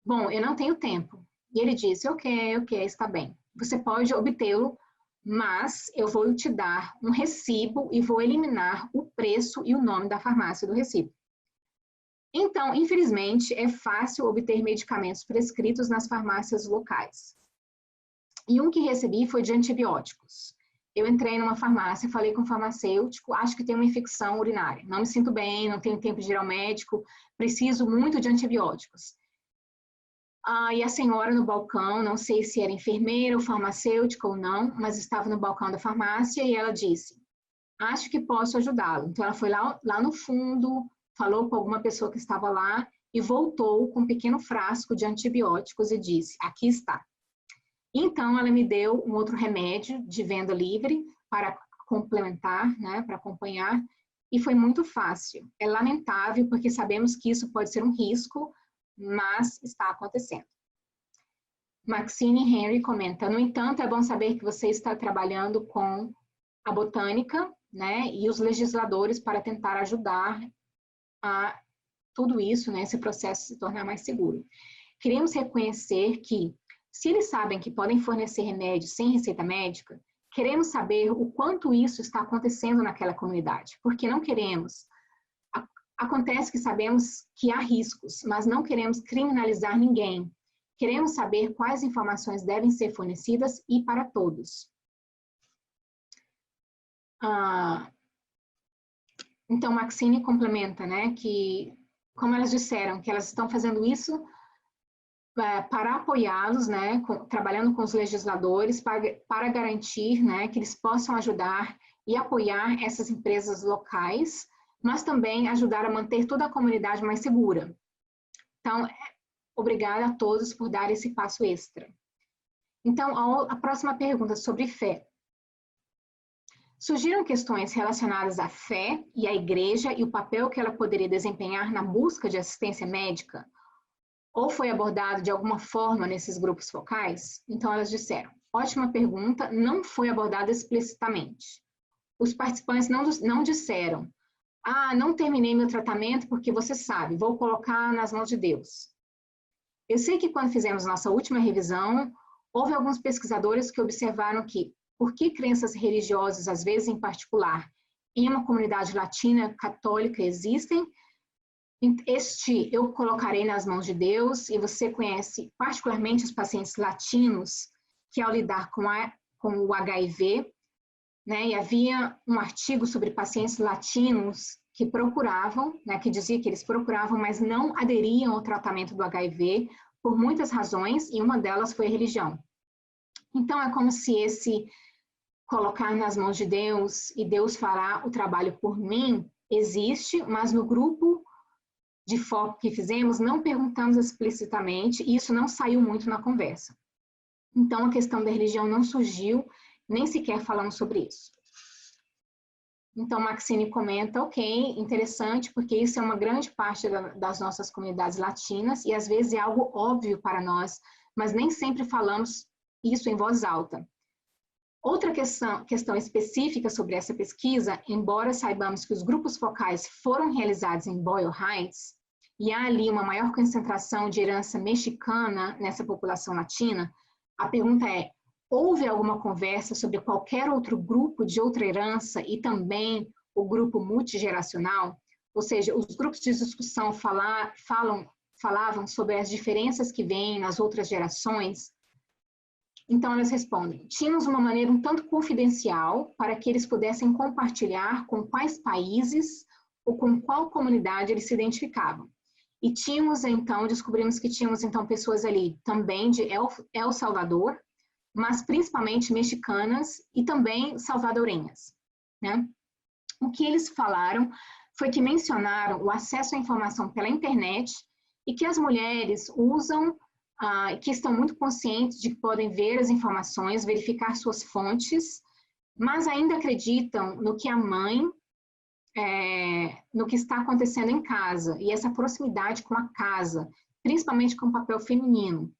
Bom, eu não tenho tempo. E ele disse, ok, está bem. Você pode obtê-lo, mas eu vou te dar um recibo e vou eliminar o preço e o nome da farmácia do recibo. Então, infelizmente, é fácil obter medicamentos prescritos nas farmácias locais. E um que recebi foi de antibióticos. Eu entrei numa farmácia, falei com o farmacêutico, acho que tem uma infecção urinária. Não me sinto bem, não tenho tempo de ir ao médico, preciso muito de antibióticos. E a senhora no balcão, não sei se era enfermeira ou farmacêutica ou não, mas estava no balcão da farmácia e ela disse, acho que posso ajudá-lo. Então ela foi lá no fundo, falou com alguma pessoa que estava lá e voltou com um pequeno frasco de antibióticos e disse, aqui está. Então ela me deu um outro remédio de venda livre para complementar, né, para acompanhar, e foi muito fácil. É lamentável porque sabemos que isso pode ser um risco, mas está acontecendo. Maxine Henry comenta, no entanto, é bom saber que você está trabalhando com a botânica, né, e os legisladores para tentar ajudar a tudo isso, né, esse processo se tornar mais seguro. Queremos reconhecer que, se eles sabem que podem fornecer remédios sem receita médica, queremos saber o quanto isso está acontecendo naquela comunidade, porque não queremos. Acontece que sabemos que há riscos, mas não queremos criminalizar ninguém. Queremos saber quais informações devem ser fornecidas e para todos. Então, Maxine complementa, né, que, como elas disseram, que elas estão fazendo isso para apoiá-los, né, trabalhando com os legisladores, para garantir, né, que eles possam ajudar e apoiar essas empresas locais, mas também ajudar a manter toda a comunidade mais segura. Então, obrigada a todos por dar esse passo extra. Então, a próxima pergunta sobre fé. Surgiram questões relacionadas à fé e à igreja e o papel que ela poderia desempenhar na busca de assistência médica? Ou foi abordado de alguma forma nesses grupos focais? Então, elas disseram, ótima pergunta, não foi abordado explicitamente. Os participantes não disseram, não terminei meu tratamento porque você sabe, vou colocar nas mãos de Deus. Eu sei que quando fizemos nossa última revisão, houve alguns pesquisadores que observaram que, por que crenças religiosas, às vezes em particular, em uma comunidade latina católica existem, eu colocarei nas mãos de Deus, e você conhece particularmente os pacientes latinos, que ao lidar com o HIV, né, e havia um artigo sobre pacientes latinos que procuravam, né, que dizia que eles procuravam, mas não aderiam ao tratamento do HIV, por muitas razões, e uma delas foi a religião. Então, é como se esse colocar nas mãos de Deus, e Deus fará o trabalho por mim, existe, mas no grupo de foco que fizemos, não perguntamos explicitamente, e isso não saiu muito na conversa. Então, a questão da religião não surgiu, nem sequer falamos sobre isso. Então, Maxine comenta, ok, interessante, porque isso é uma grande parte das nossas comunidades latinas, e às vezes é algo óbvio para nós, mas nem sempre falamos isso em voz alta. Outra questão específica sobre essa pesquisa, embora saibamos que os grupos focais foram realizados em Boyle Heights, e há ali uma maior concentração de herança mexicana nessa população latina, a pergunta é, houve alguma conversa sobre qualquer outro grupo de outra herança e também o grupo multigeracional? Ou seja, os grupos de discussão falavam sobre as diferenças que vêm nas outras gerações? Então, elas respondem, tínhamos uma maneira um tanto confidencial para que eles pudessem compartilhar com quais países ou com qual comunidade eles se identificavam. E descobrimos que tínhamos, então, pessoas ali também de El Salvador, mas principalmente mexicanas e também salvadorenhas, né? O que eles falaram foi que mencionaram o acesso à informação pela internet e que as mulheres usam que estão muito conscientes de que podem ver as informações, verificar suas fontes, mas ainda acreditam no que a mãe, no que está acontecendo em casa, e essa proximidade com a casa, principalmente com o papel feminino,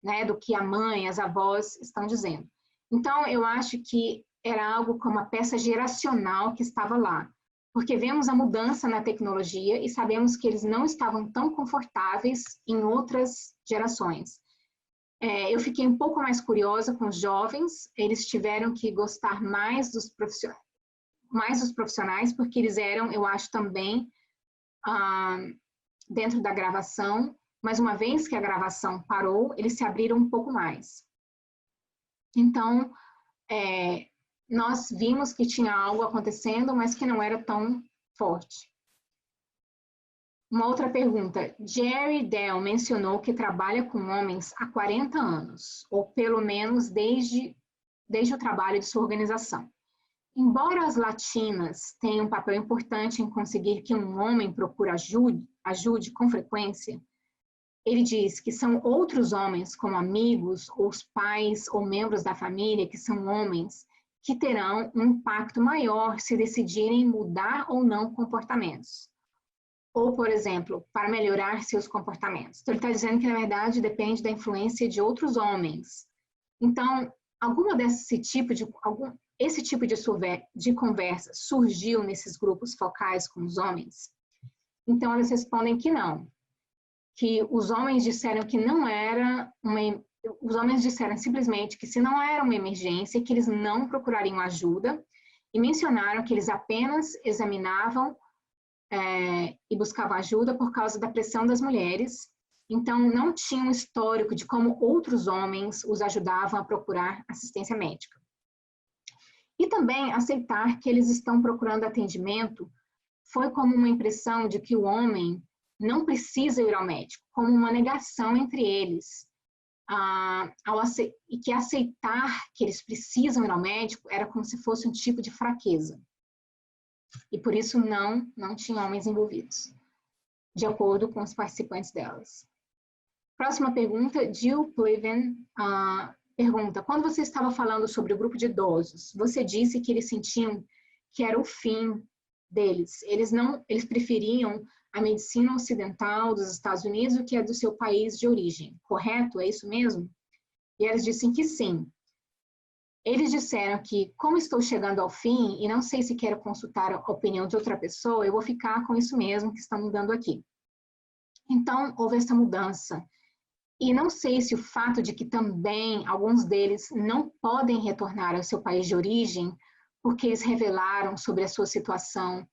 né, do que a mãe, as avós estão dizendo. Então, eu acho que era algo como uma peça geracional que estava lá. porque vemos a mudança na tecnologia e sabemos que eles não estavam tão confortáveis em outras gerações. Eu fiquei um pouco mais curiosa com os jovens, eles tiveram que gostar mais dos profissionais, porque eles eram, eu acho, também dentro da gravação, mas uma vez que a gravação parou, eles se abriram um pouco mais. Então, nós vimos que tinha algo acontecendo, mas que não era tão forte. Uma outra pergunta. Jerry Dell mencionou que trabalha com homens há 40 anos, ou pelo menos desde o trabalho de sua organização. Embora as latinas tenham um papel importante em conseguir que um homem procure ajude com frequência, ele diz que são outros homens, como amigos, ou os pais, ou membros da família, que são homens, que terão um impacto maior se decidirem mudar ou não comportamentos. Ou, por exemplo, para melhorar seus comportamentos. Então, ele está dizendo que, na verdade, depende da influência de outros homens. Então, esse tipo de conversa surgiu nesses grupos focais com os homens? Então, eles respondem que não. Que os homens disseram que não era os homens disseram simplesmente que se não era uma emergência, que eles não procurariam ajuda, e mencionaram que eles apenas examinavam e buscavam ajuda por causa da pressão das mulheres, então não tinham um histórico de como outros homens os ajudavam a procurar assistência médica. E também aceitar que eles estão procurando atendimento foi como uma impressão de que o homem não precisa ir ao médico, como uma negação entre eles. E que aceitar que eles precisam ir ao médico era como se fosse um tipo de fraqueza. E por isso não tinha homens envolvidos, de acordo com os participantes delas. Próxima pergunta, Jill Pleven pergunta, quando você estava falando sobre o grupo de idosos, você disse que eles sentiam que era o fim deles. Eles preferiam a medicina ocidental dos Estados Unidos do que a do seu país de origem, correto? É isso mesmo? E eles disseram que sim. Eles disseram que, como estou chegando ao fim e não sei se quero consultar a opinião de outra pessoa, eu vou ficar com isso mesmo que estão mudando aqui. Então, houve essa mudança. E não sei se o fato de que também alguns deles não podem retornar ao seu país de origem, porque eles revelaram sobre a sua situação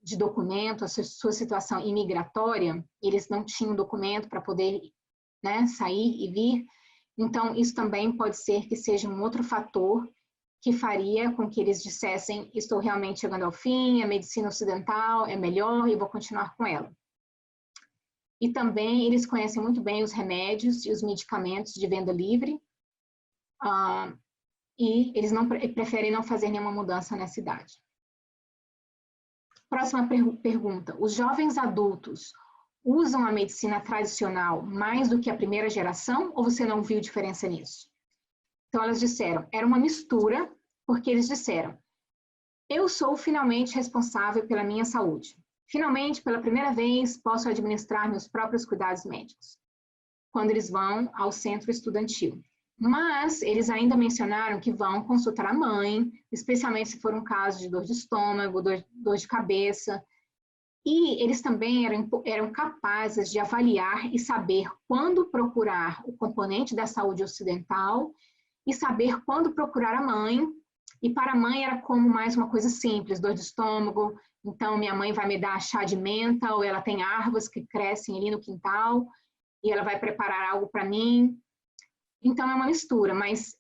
de documento, a sua situação imigratória, eles não tinham documento para poder sair e vir. Então, isso também pode ser que seja um outro fator que faria com que eles dissessem, estou realmente chegando ao fim, a medicina ocidental é melhor e vou continuar com ela. E também eles conhecem muito bem os remédios e os medicamentos de venda livre, e eles preferem não fazer nenhuma mudança nessa idade. Próxima pergunta. Os jovens adultos usam a medicina tradicional mais do que a primeira geração ou você não viu diferença nisso? Então, elas disseram, era uma mistura, porque eles disseram, eu sou finalmente responsável pela minha saúde. Finalmente, pela primeira vez, posso administrar meus próprios cuidados médicos, quando eles vão ao centro estudantil. Mas eles ainda mencionaram que vão consultar a mãe, especialmente se for um caso de dor de estômago, dor de cabeça. E eles também eram capazes de avaliar e saber quando procurar o componente da saúde ocidental e saber quando procurar a mãe. E para a mãe era como mais uma coisa simples, dor de estômago, então minha mãe vai me dar chá de menta ou ela tem árvores que crescem ali no quintal e ela vai preparar algo para mim. Então, é uma mistura, mas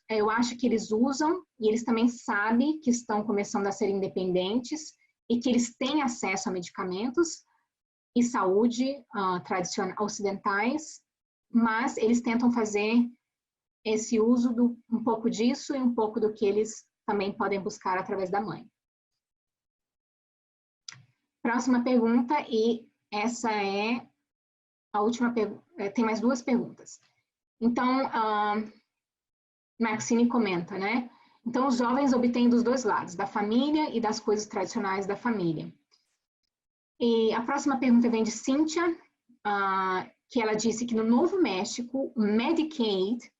eu acho que eles usam e eles também sabem que estão começando a ser independentes e que eles têm acesso a medicamentos e saúde tradicionais ocidentais, mas eles tentam fazer esse uso um pouco disso e um pouco do que eles também podem buscar através da mãe. Próxima pergunta, e essa é a última pergunta, tem mais duas perguntas. Então, Maxine comenta, né? Então, os jovens obtêm dos dois lados, da família e das coisas tradicionais da família. E a próxima pergunta vem de Cíntia, que ela disse que no Novo México, o Medicaid,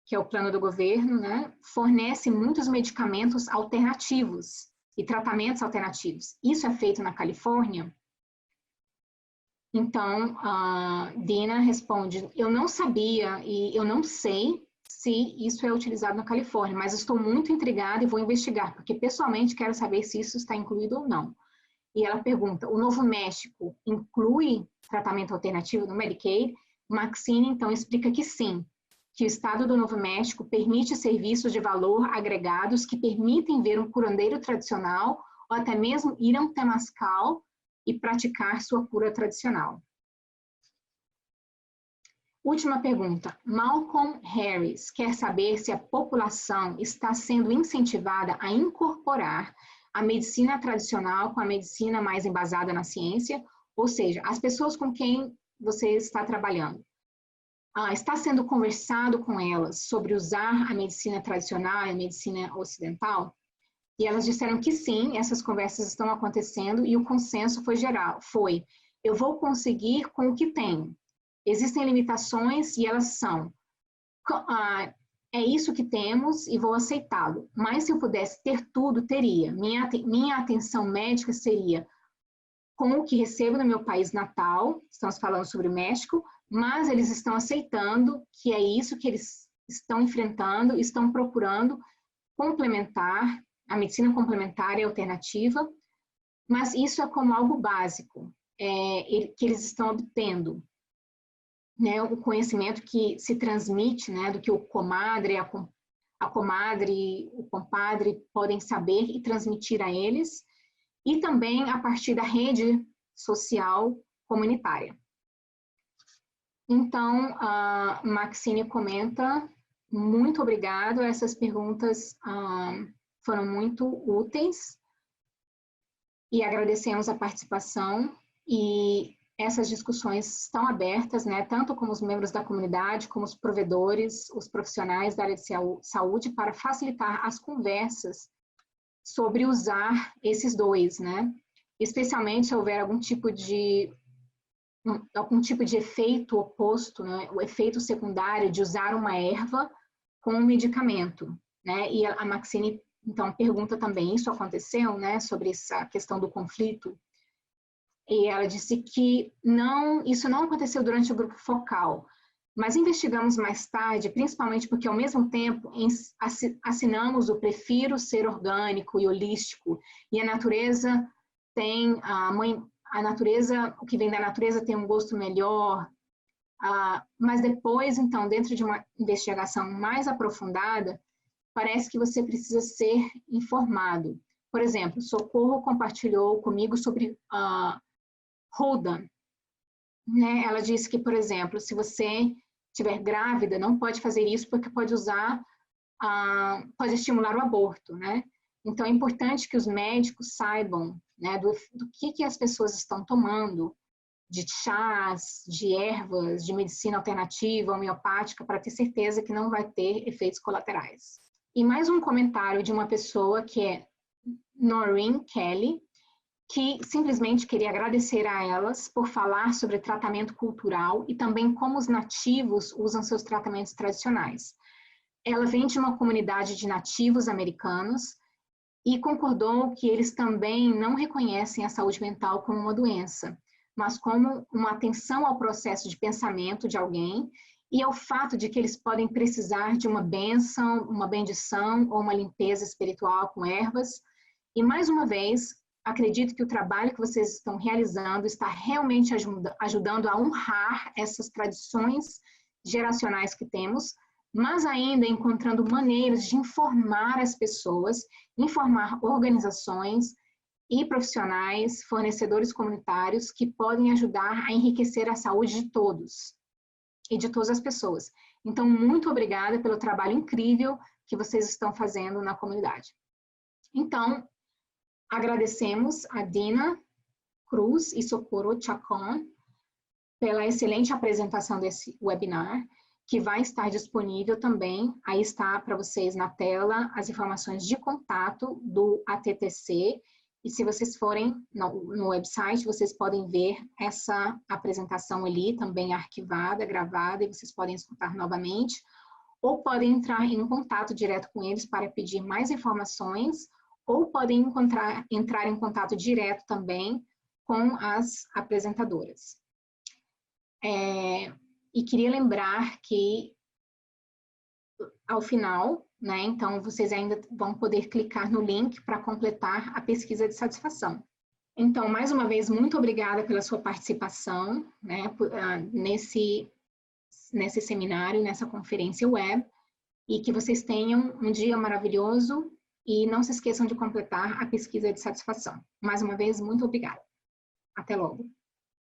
que é o plano do governo, né, fornece muitos medicamentos alternativos e tratamentos alternativos. Isso é feito na Califórnia? Então, a Dina responde, eu não sabia e eu não sei se isso é utilizado na Califórnia, mas estou muito intrigada e vou investigar, porque pessoalmente quero saber se isso está incluído ou não. E ela pergunta, o Novo México inclui tratamento alternativo no Medicaid? Maxine, então, explica que sim, que o Estado do Novo México permite serviços de valor agregados que permitem ver um curandeiro tradicional ou até mesmo ir a um temazcal e praticar sua cura tradicional. Última pergunta. Malcolm Harris quer saber se a população está sendo incentivada a incorporar a medicina tradicional com a medicina mais embasada na ciência, ou seja, as pessoas com quem você está trabalhando. Está sendo conversado com elas sobre usar a medicina tradicional e a medicina ocidental? E elas disseram que sim, essas conversas estão acontecendo e o consenso foi geral. Eu vou conseguir com o que tenho. Existem limitações e elas são, é isso que temos e vou aceitá-lo. Mas se eu pudesse ter tudo, teria. Minha atenção médica seria com o que recebo no meu país natal, estamos falando sobre o México, mas eles estão aceitando que é isso que eles estão enfrentando, estão procurando complementar, a medicina complementar e alternativa, mas isso é como algo básico, que eles estão obtendo. Né, o conhecimento que se transmite, né, do que o comadre, a comadre, o compadre podem saber e transmitir a eles, e também a partir da rede social comunitária. Então, a Maxine comenta, muito obrigado, essas perguntas foram muito úteis, e agradecemos a participação, e essas discussões estão abertas, né, tanto com os membros da comunidade, como os provedores, os profissionais da área de saúde, para facilitar as conversas sobre usar esses dois, né? Especialmente se houver algum tipo de efeito oposto, né, o efeito secundário de usar uma erva com um medicamento, né? E a Maxine, então, pergunta também, isso aconteceu, né, sobre essa questão do conflito? E ela disse que isso não aconteceu durante o grupo focal, mas investigamos mais tarde, principalmente porque ao mesmo tempo assinamos o Prefiro Ser Orgânico e Holístico, e a natureza tem, o que vem da natureza tem um gosto melhor, mas depois, então, dentro de uma investigação mais aprofundada, parece que você precisa ser informado. Por exemplo, Socorro compartilhou comigo sobre Rodan, né? Ela disse que, por exemplo, se você estiver grávida, não pode fazer isso porque pode estimular o aborto, né? Então, é importante que os médicos saibam, né, do que as pessoas estão tomando, de chás, de ervas, de medicina alternativa, homeopática, para ter certeza que não vai ter efeitos colaterais. E mais um comentário de uma pessoa que é Noreen Kelly, que simplesmente queria agradecer a elas por falar sobre tratamento cultural e também como os nativos usam seus tratamentos tradicionais. Ela vem de uma comunidade de nativos americanos e concordou que eles também não reconhecem a saúde mental como uma doença, mas como uma atenção ao processo de pensamento de alguém e ao fato de que eles podem precisar de uma bênção, uma bendição ou uma limpeza espiritual com ervas. E mais uma vez, acredito que o trabalho que vocês estão realizando está realmente ajudando a honrar essas tradições geracionais que temos, mas ainda encontrando maneiras de informar as pessoas, informar organizações e profissionais, fornecedores comunitários que podem ajudar a enriquecer a saúde de todos e de todas as pessoas. Então, muito obrigada pelo trabalho incrível que vocês estão fazendo na comunidade. Então, agradecemos a Dina Cruz e Socorro Chacon pela excelente apresentação desse webinar, que vai estar disponível também, aí está para vocês na tela as informações de contato do ATTC, e se vocês forem no website, vocês podem ver essa apresentação ali, também arquivada, gravada, e vocês podem escutar novamente, ou podem entrar em contato direto com eles para pedir mais informações, ou podem entrar em contato direto também com as apresentadoras. E queria lembrar que, ao final, né, então vocês ainda vão poder clicar no link para completar a pesquisa de satisfação. Então, mais uma vez, muito obrigada pela sua participação, né, nesse seminário, nessa conferência web, e que vocês tenham um dia maravilhoso e não se esqueçam de completar a pesquisa de satisfação. Mais uma vez, muito obrigada. Até logo.